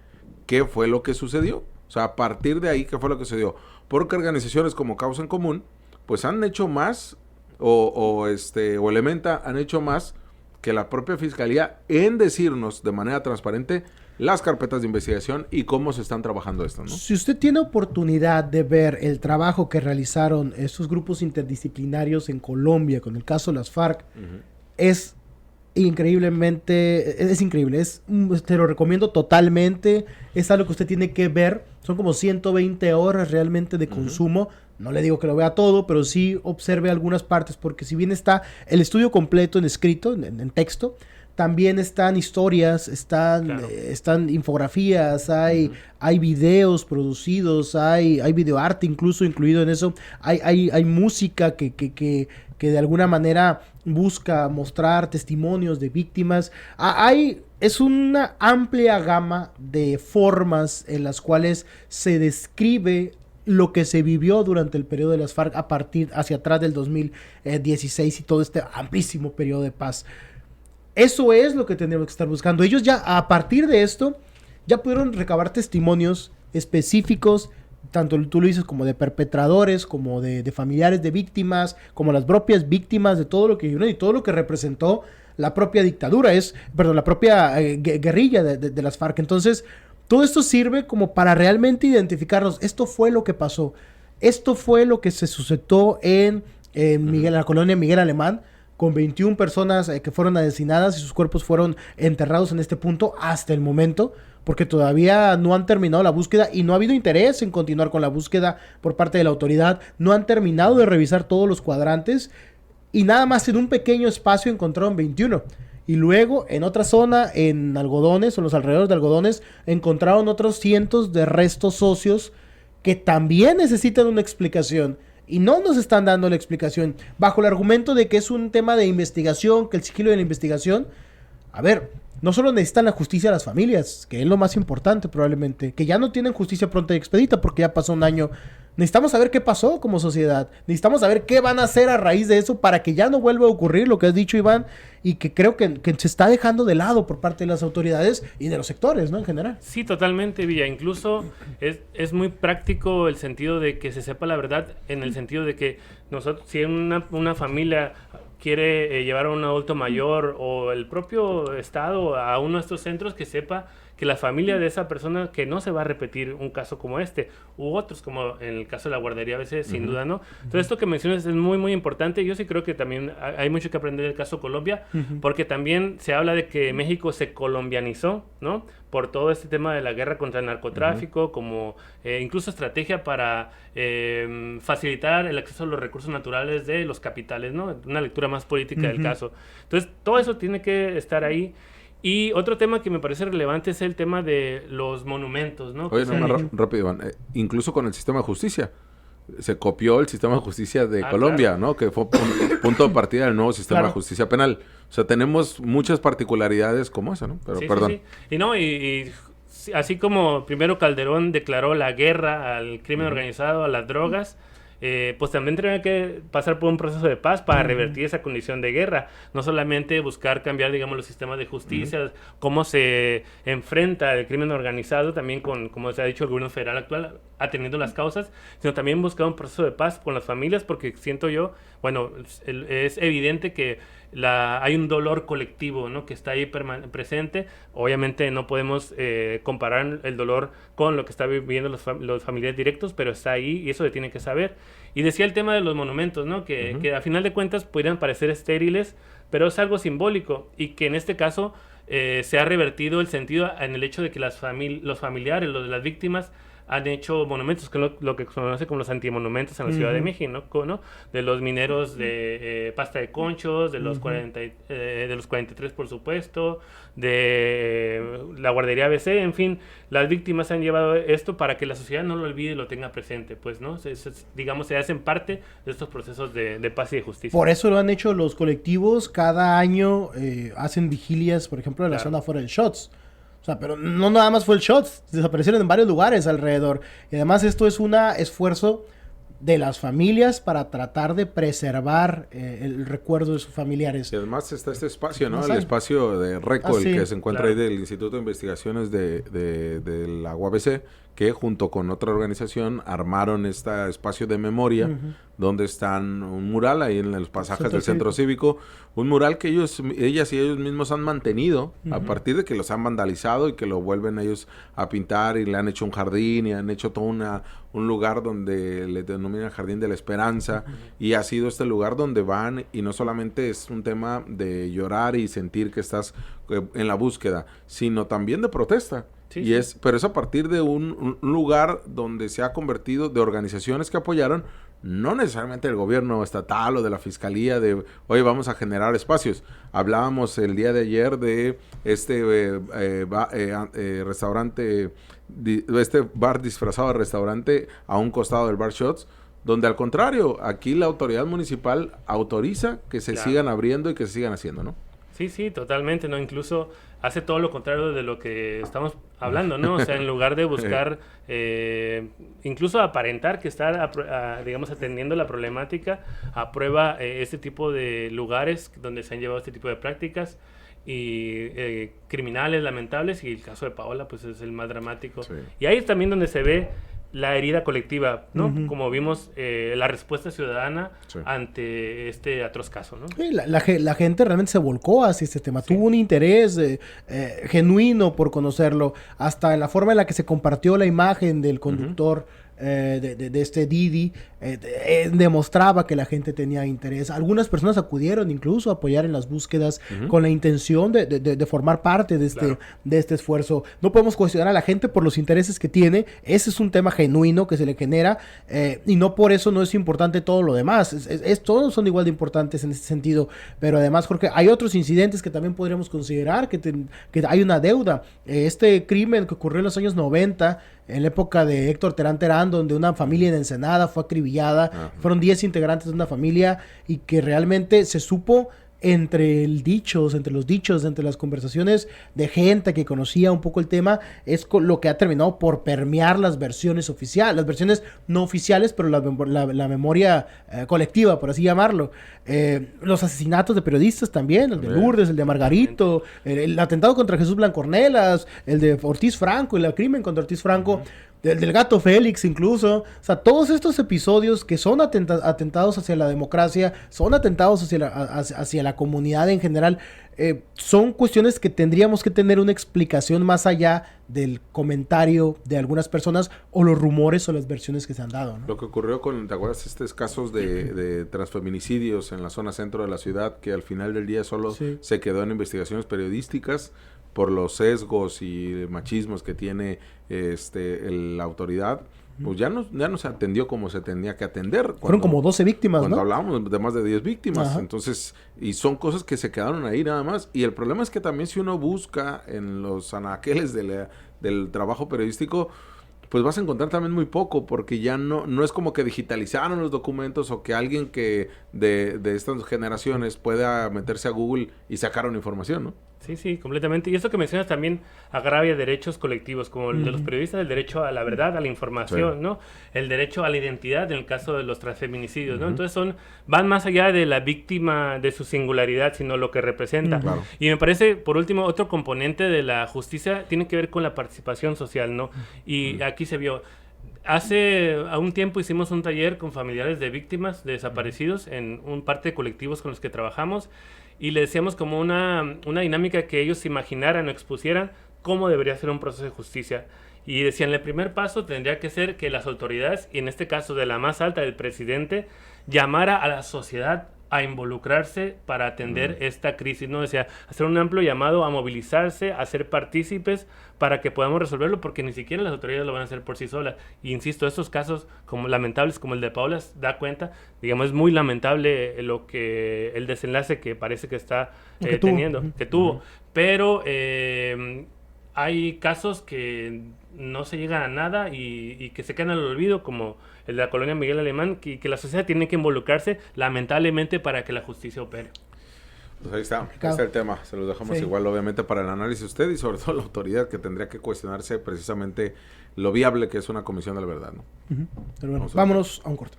qué fue lo que sucedió. O sea, a partir de ahí, ¿qué fue lo que sucedió? Porque organizaciones como Causa en Común, pues han hecho más, o Elementa han hecho más que la propia fiscalía en decirnos de manera transparente las carpetas de investigación y cómo se están trabajando esto, ¿no? Si usted tiene oportunidad de ver el trabajo que realizaron estos grupos interdisciplinarios en Colombia con el caso de las FARC, es increíble, te lo recomiendo totalmente, es algo que usted tiene que ver, son como 120 horas realmente de consumo, no le digo que lo vea todo, pero sí observe algunas partes, porque si bien está el estudio completo en escrito, en texto, también están historias, están infografías, hay videos producidos, hay videoarte incluso incluido en eso, hay música que de alguna manera busca mostrar testimonios de víctimas. Es una amplia gama de formas en las cuales se describe lo que se vivió durante el periodo de las FARC a partir hacia atrás del 2016 y todo este amplísimo periodo de paz. Eso es lo que tenemos que estar buscando. Ellos ya, a partir de esto, ya pudieron recabar testimonios específicos, tanto tú lo dices como de perpetradores, como de familiares de víctimas, como las propias víctimas de todo lo que vivieron y todo lo que representó la propia dictadura, la propia guerrilla de las FARC. Entonces, todo esto sirve como para realmente identificarnos. Esto fue lo que pasó. Esto fue lo que se sucedió en la colonia Miguel Alemán, con 21 personas que fueron asesinadas y sus cuerpos fueron enterrados en este punto hasta el momento, porque todavía no han terminado la búsqueda y no ha habido interés en continuar con la búsqueda por parte de la autoridad. No han terminado de revisar todos los cuadrantes y nada más en un pequeño espacio encontraron 21. Y luego en otra zona, en Algodones o los alrededores de Algodones, encontraron otros cientos de restos óseos que también necesitan una explicación. Y no nos están dando la explicación bajo el argumento de que es un tema de investigación, que el sigilo de la investigación. A ver, no solo necesitan la justicia a las familias, que es lo más importante probablemente, que ya no tienen justicia pronta y expedita porque ya pasó un año. Necesitamos saber qué pasó como sociedad. Necesitamos saber qué van a hacer a raíz de eso para que ya no vuelva a ocurrir lo que has dicho, Iván, y que creo que se está dejando de lado por parte de las autoridades y de los sectores, ¿no? En general. Sí, totalmente, Villa. Incluso es muy práctico el sentido de que se sepa la verdad, en el sentido de que nosotros, si una familia quiere llevar a un adulto mayor o el propio Estado a uno de estos centros, que sepa que la familia de esa persona, que no se va a repetir un caso como este, u otros, como en el caso de la guardería a veces, sin duda, ¿no? Entonces, esto que mencionas es muy, muy importante. Yo sí creo que también hay mucho que aprender del caso Colombia, porque también se habla de que México se colombianizó, ¿no? Por todo este tema de la guerra contra el narcotráfico, como incluso estrategia para facilitar el acceso a los recursos naturales de los capitales, ¿no? Una lectura más política del caso. Entonces, todo eso tiene que estar ahí. Y otro tema que me parece relevante es el tema de los monumentos, ¿no? Oye, rápido, Iván. Incluso con el sistema de justicia. Se copió el sistema de justicia de Colombia, claro, ¿no? Que fue punto de partida del nuevo sistema de justicia penal. O sea, tenemos muchas particularidades como esa, ¿no? Pero perdón. Sí. Y así como primero Calderón declaró la guerra al crimen organizado, a las drogas, pues también tenía que pasar por un proceso de paz para revertir esa condición de guerra. No solamente buscar cambiar, digamos, los sistemas de justicia, cómo se enfrenta el crimen organizado, también con, como se ha dicho, el gobierno federal actual atendiendo las causas, sino también buscar un proceso de paz con las familias, porque siento yo, bueno, es evidente que hay un dolor colectivo, ¿no? Que está ahí presente. Obviamente no podemos comparar el dolor con lo que están viviendo los familiares directos, pero está ahí y eso se tiene que saber. Y decía el tema de los monumentos, ¿no? Que a final de cuentas pudieran parecer estériles, pero es algo simbólico y que en este caso se ha revertido el sentido en el hecho de que los familiares, los de las víctimas, han hecho monumentos, que es lo que se conoce como los antimonumentos en la Ciudad de México, ¿no? De los mineros de pasta de conchos, de los 43, por supuesto, de la guardería ABC, en fin, las víctimas han llevado esto para que la sociedad no lo olvide y lo tenga presente, pues, ¿no? Digamos, se hacen parte de estos procesos de paz y de justicia. Por eso lo han hecho los colectivos, cada año hacen vigilias, por ejemplo, en la zona fuera del Shots. O sea, pero no nada más fue el Shots, desaparecieron en varios lugares alrededor. Y además esto es un esfuerzo de las familias para tratar de preservar el recuerdo de sus familiares. Y además está este espacio, ¿no? El espacio de RECO, el que se encuentra ahí del Instituto de Investigaciones de la UABC, que junto con otra organización armaron este espacio de memoria, donde están un mural ahí en los pasajes del Centro Cívico, un mural que ellas y ellos mismos han mantenido a partir de que los han vandalizado y que lo vuelven ellos a pintar y le han hecho un jardín y han hecho todo un lugar donde le denominan Jardín de la Esperanza, y ha sido este lugar donde van y no solamente es un tema de llorar y sentir que estás en la búsqueda, sino también de protesta. Pero es a partir de un lugar donde se ha convertido, de organizaciones que apoyaron, no necesariamente del gobierno estatal o de la fiscalía de, oye, vamos a generar espacios. Hablábamos el día de ayer de restaurante, este bar disfrazado de restaurante a un costado del Bar Shots, donde al contrario, aquí la autoridad municipal autoriza que se sigan abriendo y que se sigan haciendo, ¿no? Sí, totalmente, ¿no? Incluso hace todo lo contrario de lo que estamos hablando, ¿no? O sea, en lugar de buscar, incluso aparentar que está, digamos, atendiendo la problemática, aprueba este tipo de lugares donde se han llevado este tipo de prácticas y criminales lamentables, y el caso de Paola, pues es el más dramático. Sí. Y ahí es también donde se ve la herida colectiva, ¿no? Como vimos la respuesta ciudadana ante este atroz caso, ¿no? Sí, la gente realmente se volcó hacia este tema, tuvo un interés genuino por conocerlo, hasta en la forma en la que se compartió la imagen del conductor de este Didi, demostraba que la gente tenía interés. Algunas personas acudieron incluso a apoyar en las búsquedas con la intención de formar parte de este esfuerzo. No podemos cuestionar a la gente por los intereses que tiene. Ese es un tema genuino que se le genera, y no por eso no es importante todo lo demás. Todos son igual de importantes en ese sentido, pero además, Jorge, hay otros incidentes que también podríamos considerar que hay una deuda. Este crimen que ocurrió en los años 90, en la época de Héctor Terán, donde una familia en Ensenada fue acribillada. Fueron 10 integrantes de una familia, y que realmente se supo entre los dichos, entre las conversaciones de gente que conocía un poco el tema, es lo que ha terminado por permear las versiones oficiales, las versiones no oficiales, pero la memoria colectiva, por así llamarlo. Los asesinatos de periodistas también, el de Lourdes, el de Margarito, el atentado contra Jesús Blancornelas, el de Ortiz Franco, el crimen contra Ortiz Franco, del gato Félix incluso. O sea, todos estos episodios que son atentados hacia la democracia, son atentados hacia la comunidad en general, son cuestiones que tendríamos que tener una explicación más allá del comentario de algunas personas o los rumores o las versiones que se han dado, ¿no? Lo que ocurrió ¿te acuerdas estos casos de transfeminicidios en la zona centro de la ciudad, que al final del día solo se quedó en investigaciones periodísticas por los sesgos y machismos que tiene la autoridad? Pues ya no se atendió como se tenía que atender. Fueron como 12 víctimas, cuando ¿no? hablábamos de más de 10 víctimas. Ajá. Entonces, y son cosas que se quedaron ahí nada más. Y el problema es que también si uno busca en los anaqueles del trabajo periodístico, pues vas a encontrar también muy poco, porque ya no es como que digitalizaron los documentos o que alguien que de estas generaciones pueda meterse a Google y sacar una información, ¿no? Sí, completamente. Y eso que mencionas también agravia derechos colectivos, como el de los periodistas, el derecho a la verdad, a la información, ¿no? El derecho a la identidad en el caso de los transfeminicidios, ¿no? Entonces van más allá de la víctima, de su singularidad, sino lo que representa. Claro. Y me parece, por último, otro componente de la justicia tiene que ver con la participación social, ¿no? Y aquí se vio. Hace un tiempo hicimos un taller con familiares de víctimas de desaparecidos en un par de colectivos con los que trabajamos, y le decíamos como una dinámica que ellos se imaginaran o expusieran cómo debería ser un proceso de justicia. Y decían, el primer paso tendría que ser que las autoridades, y en este caso de la más alta, del presidente, llamara a la sociedad a involucrarse para atender esta crisis, ¿no? Decía, hacer un amplio llamado a movilizarse, a ser partícipes para que podamos resolverlo, porque ni siquiera las autoridades lo van a hacer por sí solas. Y insisto, estos casos como lamentables como el de Paola da cuenta, digamos, es muy lamentable el desenlace que parece que está tuvo. Pero hay casos que no se llegan a nada y que se quedan al olvido, como el de la colonia Miguel Alemán, que la sociedad tiene que involucrarse, lamentablemente, para que la justicia opere. Pues ahí está el tema. Se los dejamos igual, obviamente, para el análisis de usted y sobre todo la autoridad, que tendría que cuestionarse precisamente lo viable que es una comisión de la verdad, ¿no? Pero bueno, vámonos a un corte.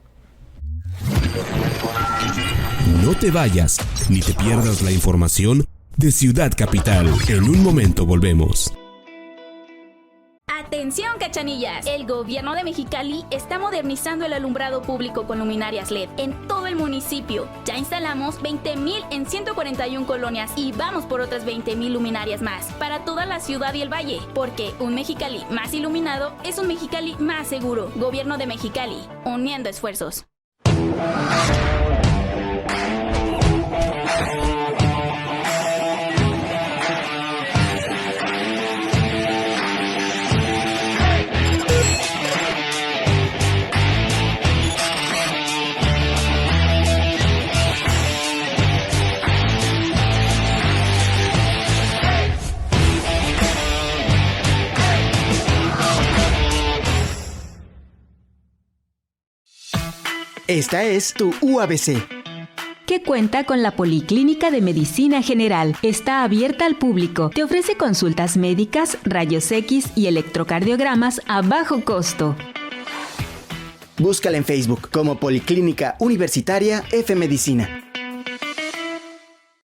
No te vayas, ni te pierdas la información de Ciudad Capital. En un momento volvemos. Atención, cachanillas, el gobierno de Mexicali está modernizando el alumbrado público con luminarias LED en todo el municipio. Ya instalamos 20,000 en 141 colonias y vamos por otras 20,000 luminarias más para toda la ciudad y el valle, porque un Mexicali más iluminado es un Mexicali más seguro. Gobierno de Mexicali, uniendo esfuerzos. Esta es tu UABC, que cuenta con la Policlínica de Medicina General. Está abierta al público. Te ofrece consultas médicas, rayos X y electrocardiogramas a bajo costo. Búscala en Facebook como Policlínica Universitaria F Medicina.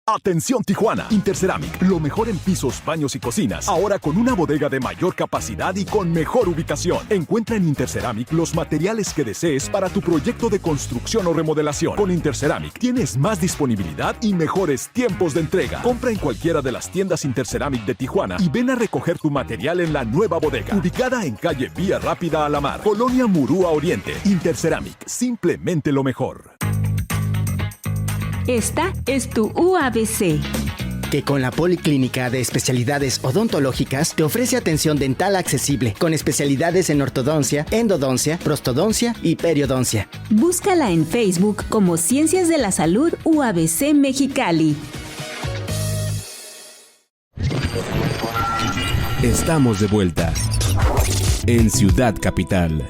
Atención Tijuana, Interceramic, lo mejor en pisos, baños y cocinas, ahora con una bodega de mayor capacidad y con mejor ubicación. Encuentra en Interceramic los materiales que desees para tu proyecto de construcción o remodelación. Con Interceramic tienes más disponibilidad y mejores tiempos de entrega. Compra en cualquiera de las tiendas Interceramic de Tijuana y ven a recoger tu material en la nueva bodega, ubicada en calle Vía Rápida a la Mar, Colonia Murúa Oriente. Interceramic, simplemente lo mejor. Esta es tu UABC, que con la Policlínica de Especialidades Odontológicas te ofrece atención dental accesible, con especialidades en ortodoncia, endodoncia, prostodoncia y periodoncia. Búscala en Facebook como Ciencias de la Salud UABC Mexicali. Estamos de vuelta en Ciudad Capital.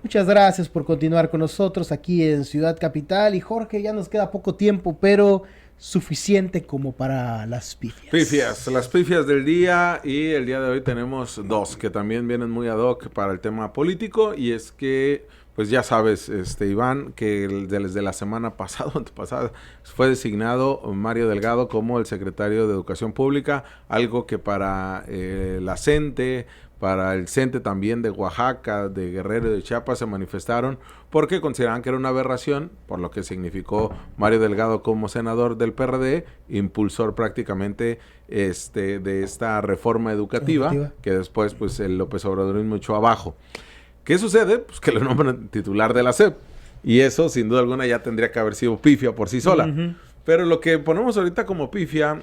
Muchas gracias por continuar con nosotros aquí en Ciudad Capital. Y Jorge, ya nos queda poco tiempo, pero suficiente como para las pifias. Las pifias del día, y el día de hoy tenemos dos que también vienen muy ad hoc para el tema político, y es que, pues ya sabes, Iván, que desde la semana antepasada, fue designado Mario Delgado como el secretario de Educación Pública, algo que para la CENTE, para el CENTE también de Oaxaca, de Guerrero y de Chiapas se manifestaron porque consideraban que era una aberración, por lo que significó Mario Delgado como senador del PRD, impulsor prácticamente de esta reforma educativa que después pues el López Obradorismo echó abajo. ¿Qué sucede? Pues que lo nombran titular de la SEP, y eso sin duda alguna ya tendría que haber sido pifia por sí sola. Pero lo que ponemos ahorita como pifia,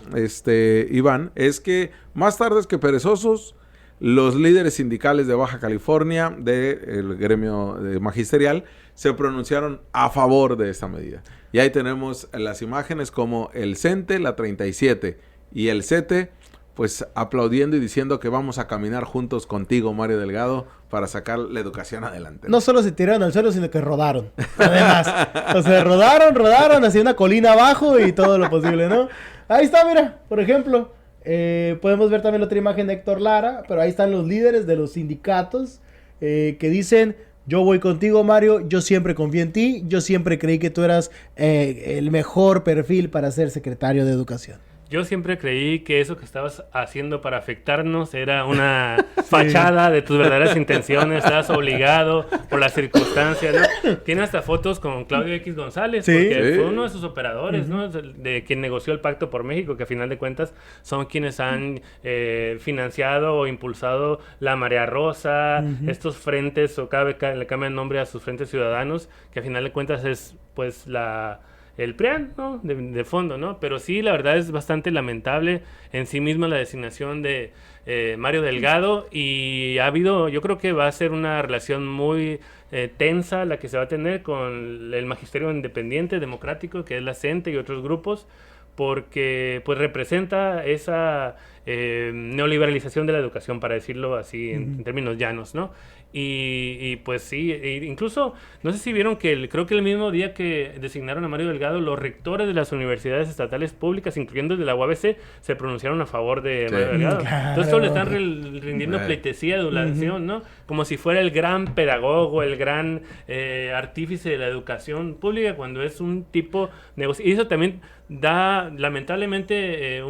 Iván, es que más tardes que perezosos, los líderes sindicales de Baja California, del gremio magisterial, se pronunciaron a favor de esta medida. Y ahí tenemos las imágenes como el CENTE, la 37, y el CETE, pues aplaudiendo y diciendo que vamos a caminar juntos contigo, Mario Delgado, para sacar la educación adelante. No solo se tiraron al suelo, sino que rodaron. Además, o sea, rodaron hacia una colina abajo y todo lo posible, ¿no? Ahí está, mira, por ejemplo. Podemos ver también otra imagen de Héctor Lara, pero ahí están los líderes de los sindicatos que dicen: yo voy contigo, Mario, yo siempre confié en ti, yo siempre creí que tú eras el mejor perfil para ser secretario de Educación. Yo siempre creí que eso que estabas haciendo para afectarnos era una fachada de tus verdaderas intenciones. Estabas obligado por las circunstancias, ¿no? Tiene hasta fotos con Claudio X González, porque fue uno de sus operadores, ¿no? De quien negoció el Pacto por México, que a final de cuentas son quienes han financiado o impulsado la Marea Rosa, estos frentes, o le cambian nombre a sus frentes ciudadanos, que a final de cuentas es pues el PRIAN, ¿no? De fondo, ¿no? Pero sí, la verdad es bastante lamentable en sí misma la designación de Mario Delgado, y yo creo que va a ser una relación muy tensa la que se va a tener con el Magisterio Independiente Democrático, que es la CENTE y otros grupos, porque pues representa esa neoliberalización de la educación, para decirlo así en términos llanos, ¿no? Y pues sí, incluso, no sé si vieron que creo que el mismo día que designaron a Mario Delgado, los rectores de las universidades estatales públicas, incluyendo el de la UABC, se pronunciaron a favor de Mario Delgado. Claro. Entonces todos le están rindiendo pleitesía de adulación, ¿no? Como si fuera el gran pedagogo, el gran artífice de la educación pública, cuando es un tipo negocio. Y eso también da lamentablemente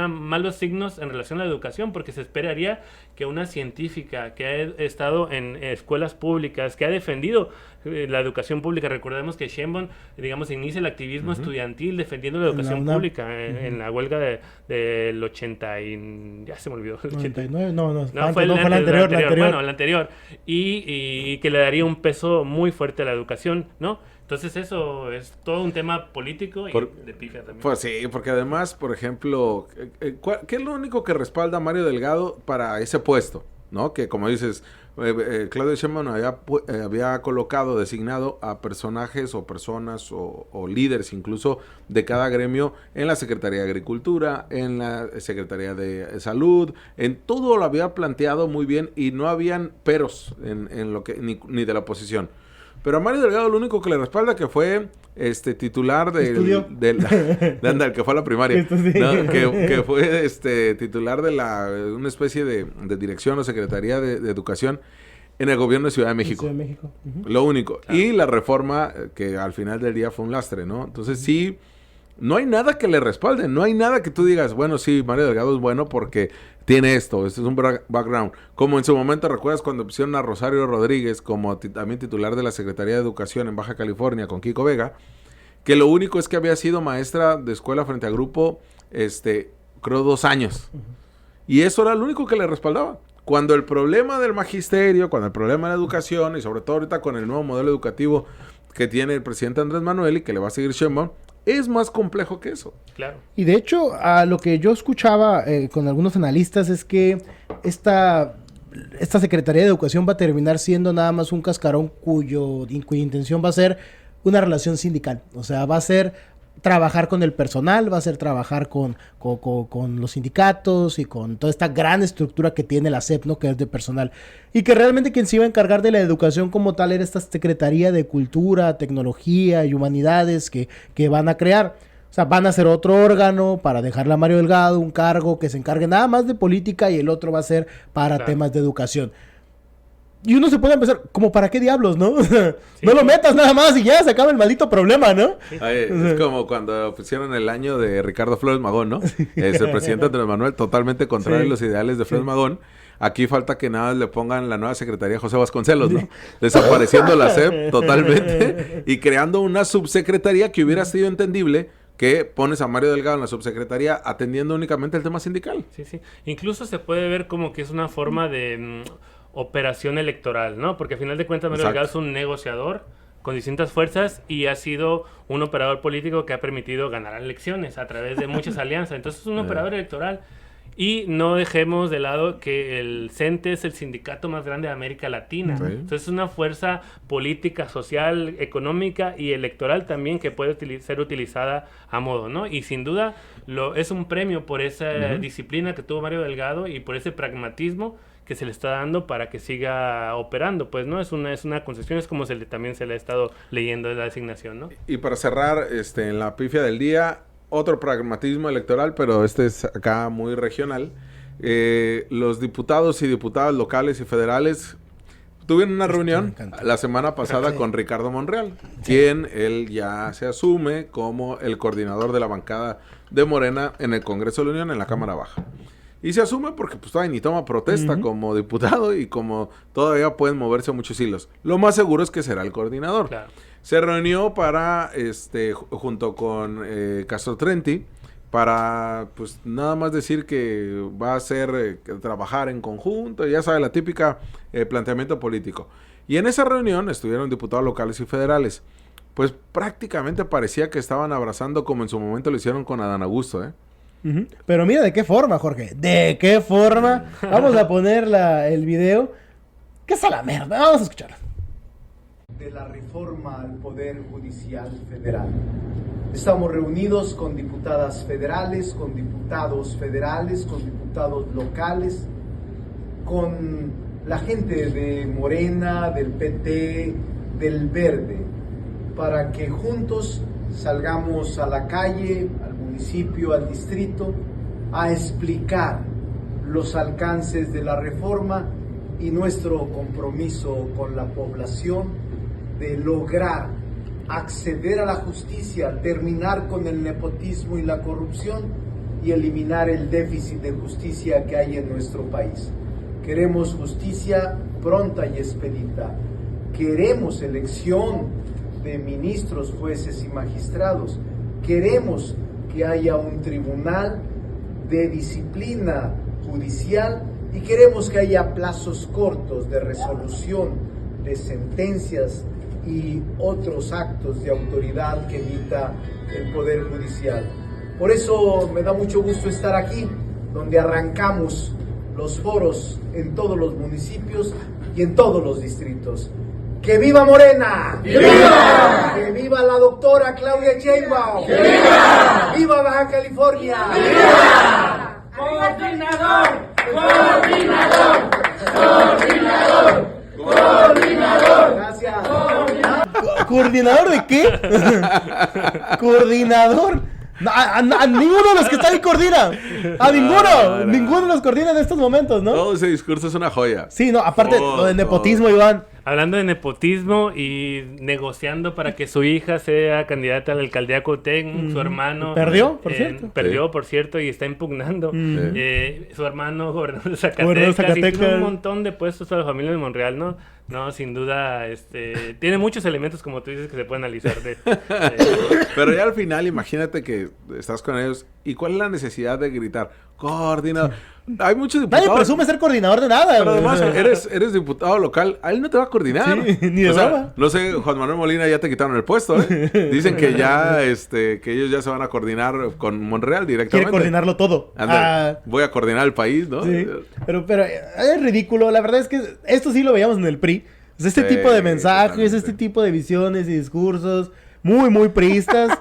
malos signos en relación a la educación, porque se esperaría que una científica que ha estado en escuelas públicas, que ha defendido la educación pública, recordemos que Sheinbaum, digamos, inicia el activismo estudiantil defendiendo la educación pública en la huelga del 80 y... ya se me olvidó. 89, no, fue la anterior. Bueno, la anterior. Y que le daría un peso muy fuerte a la educación, ¿no? Entonces eso es todo un tema político y de pifia también. Pues sí, porque además, por ejemplo, ¿qué es lo único que respalda a Mario Delgado para ese puesto? ¿No? Que como dices, Claudia Sheinbaum había colocado, designado a personajes o personas o líderes incluso de cada gremio en la Secretaría de Agricultura, en la Secretaría de Salud, en todo lo había planteado muy bien y no habían peros en lo que ni de la oposición. Pero a Mario Delgado lo único que le respalda que fue titular del que fue a la primaria, ¿no? que fue titular de una especie de dirección o secretaría de educación en el gobierno de Ciudad de México. Ciudad de México. Uh-huh. Lo único. Claro. Y la reforma que al final del día fue un lastre, ¿no? Entonces sí, no hay nada que le respalde, no hay nada que tú digas, bueno, sí, Mario Delgado es bueno porque tiene esto es un background. Como en su momento, ¿recuerdas cuando pusieron a Rosario Rodríguez como también titular de la Secretaría de Educación en Baja California con Kiko Vega? Que lo único es que había sido maestra de escuela frente a grupo, creo 2 años. Uh-huh. Y eso era lo único que le respaldaba. Cuando el problema del magisterio, cuando el problema de la educación, y sobre todo ahorita con el nuevo modelo educativo que tiene el presidente Andrés Manuel y que le va a seguir Sheinbaum, es más complejo que eso. Claro. Y de hecho, a lo que yo escuchaba con algunos analistas es que esta Secretaría de Educación va a terminar siendo nada más un cascarón cuya intención va a ser una relación sindical. O sea, va a ser trabajar con el personal, va a ser trabajar con los sindicatos y con toda esta gran estructura que tiene la SEP, ¿no? Que es de personal. Y que realmente quien se iba a encargar de la educación como tal era esta Secretaría de Cultura, Tecnología y Humanidades que van a crear. O sea, van a hacer otro órgano para dejarle a Mario Delgado un cargo que se encargue nada más de política y el otro va a ser para temas de educación. Y uno se puede empezar, como para qué diablos, ¿no? Sí, no lo metas nada más y ya se acaba el maldito problema, ¿no? Ay, es como cuando pusieron el año de Ricardo Flores Magón, ¿no? Es el presidente Andrés Manuel, totalmente contrario a los ideales de Flores Magón. Aquí falta que nada le pongan la nueva secretaría José Vasconcelos, ¿no? Desapareciendo la SEP totalmente y creando una subsecretaría que hubiera sido entendible que pones a Mario Delgado en la subsecretaría atendiendo únicamente el tema sindical. Sí, sí. Incluso se puede ver como que es una forma de operación electoral, ¿no? Porque al final de cuentas Mario Delgado es un negociador con distintas fuerzas y ha sido un operador político que ha permitido ganar elecciones a través de muchas alianzas. Entonces es un operador electoral. Y no dejemos de lado que el CENTE es el sindicato más grande de América Latina. Sí. Entonces es una fuerza política, social, económica y electoral también que puede ser utilizada a modo, ¿no? Y sin duda es un premio por esa disciplina que tuvo Mario Delgado y por ese pragmatismo que se le está dando para que siga operando, pues, ¿no? Es una concesión, es como también se le ha estado leyendo de la designación, ¿no? Y para cerrar, en la pifia del día, otro pragmatismo electoral, pero es acá muy regional. Los diputados y diputadas locales y federales tuvieron una reunión la semana pasada con Ricardo Monreal, quien él ya se asume como el coordinador de la bancada de Morena en el Congreso de la Unión, en la Cámara Baja. Y se asume porque pues todavía ni toma protesta como diputado y como todavía pueden moverse muchos hilos. Lo más seguro es que será el coordinador. Claro. Se reunió para, junto con Castro Trenti, para pues nada más decir que va a ser trabajar en conjunto, ya sabe, la típica planteamiento político. Y en esa reunión estuvieron diputados locales y federales. Pues prácticamente parecía que estaban abrazando como en su momento lo hicieron con Adán Augusto, ¿eh? Pero mira de qué forma, Jorge. ¿De qué forma? Vamos a poner el video. ¿Qué es a la merda? Vamos a escucharlo. De la reforma al Poder Judicial Federal. Estamos reunidos con diputadas federales, con diputados federales, con diputados locales, con la gente de Morena, del PT, del Verde, para que juntos salgamos a la calle, al municipio, al distrito, a explicar los alcances de la reforma y nuestro compromiso con la población de lograr acceder a la justicia, terminar con el nepotismo y la corrupción y eliminar el déficit de justicia que hay en nuestro país. Queremos justicia pronta y expedita. Queremos elección de ministros, jueces y magistrados. Queremos que haya un tribunal de disciplina judicial y queremos que haya plazos cortos de resolución de sentencias y otros actos de autoridad que emita el Poder Judicial. Por eso me da mucho gusto estar aquí, donde arrancamos los foros en todos los municipios y en todos los distritos. ¡Que viva Morena! ¡Viva! ¡Que viva la doctora Claudia Sheinbaum! ¡Que viva! ¡Viva Baja California! ¡Viva! ¡Coordinador! ¡Coordinador! ¡Coordinador! ¡Coordinador! Gracias. ¿Coordinador de qué? ¿Coordinador? A ninguno de los que están ahí coordina. A ninguno. Ninguno de los coordina en estos momentos, ¿no? Todo ese discurso es una joya. Sí, no, aparte lo de nepotismo, Iván. Hablando de nepotismo y negociando para que su hija sea candidata a la alcaldía Cuauhtémoc, su hermano... ¿Perdió, por cierto? Perdió, Sí. por cierto, y está impugnando. Su hermano, gobernador de Gobernador de Zacatecas, y tiene un Zacatecas. montón de puestos a la familia de Monreal, ¿no? No, sin duda, tiene muchos elementos, como tú dices, que se pueden analizar. Pero ya al final, imagínate que estás con ellos. ¿Y cuál es la necesidad de gritar? Coordinador. Hay muchos diputados. Nadie presume ser coordinador de nada. Pero güey. además, eres diputado local. A él no te va a coordinar. Sí, ni de broma. No sé, Juan Manuel Molina ya te quitaron el puesto, ¿eh? Dicen que ya, que ellos ya se van a coordinar con Monreal directamente. Quiere coordinarlo todo. Anda, voy a coordinar el país, ¿no? Sí, pero es ridículo. La verdad es que esto sí lo veíamos en el PRI. O sea, este Sí, tipo de mensajes, totalmente. este tipo de visiones y discursos muy, muy priistas.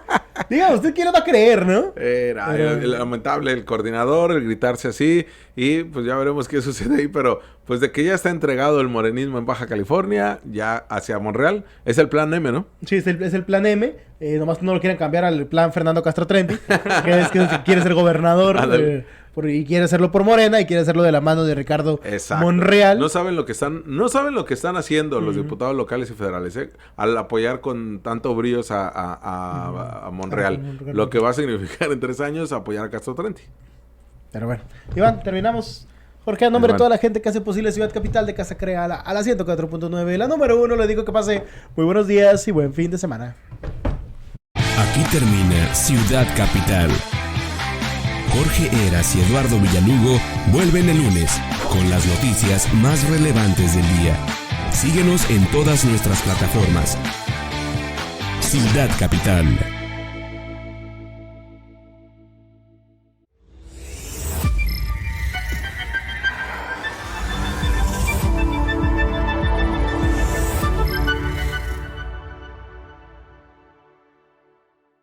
Diga, usted quién lo va a creer, ¿no? Era Pero- el lamentable, el coordinador, el gritarse así, y pues ya veremos qué sucede ahí, pero pues de que ya está entregado el morenismo en Baja California, ya hacia Monreal, es el plan M, ¿no? Sí, es el plan M. Nomás no lo quieren cambiar al plan Fernando Castro Trenti, que es que quiere ser gobernador Ándale. y quiere hacerlo por Morena y quiere hacerlo de la mano de Ricardo Exacto. Monreal. No saben lo que están haciendo los diputados locales y federales, al apoyar con tanto bríos a Monreal. Monreal. Lo que va a significar en 3 años apoyar a Castro Trenti. Pero bueno, Iván, terminamos. Jorge, a nombre de Iván. toda la gente que hace posible Ciudad Capital de Casa Crea a la 104.9, la número 1, le digo que pase muy buenos días y buen fin de semana. Aquí termina Ciudad Capital. Jorge Heras y Eduardo Villalugo vuelven el lunes con las noticias más relevantes del día. Síguenos en todas nuestras plataformas. Ciudad Capital.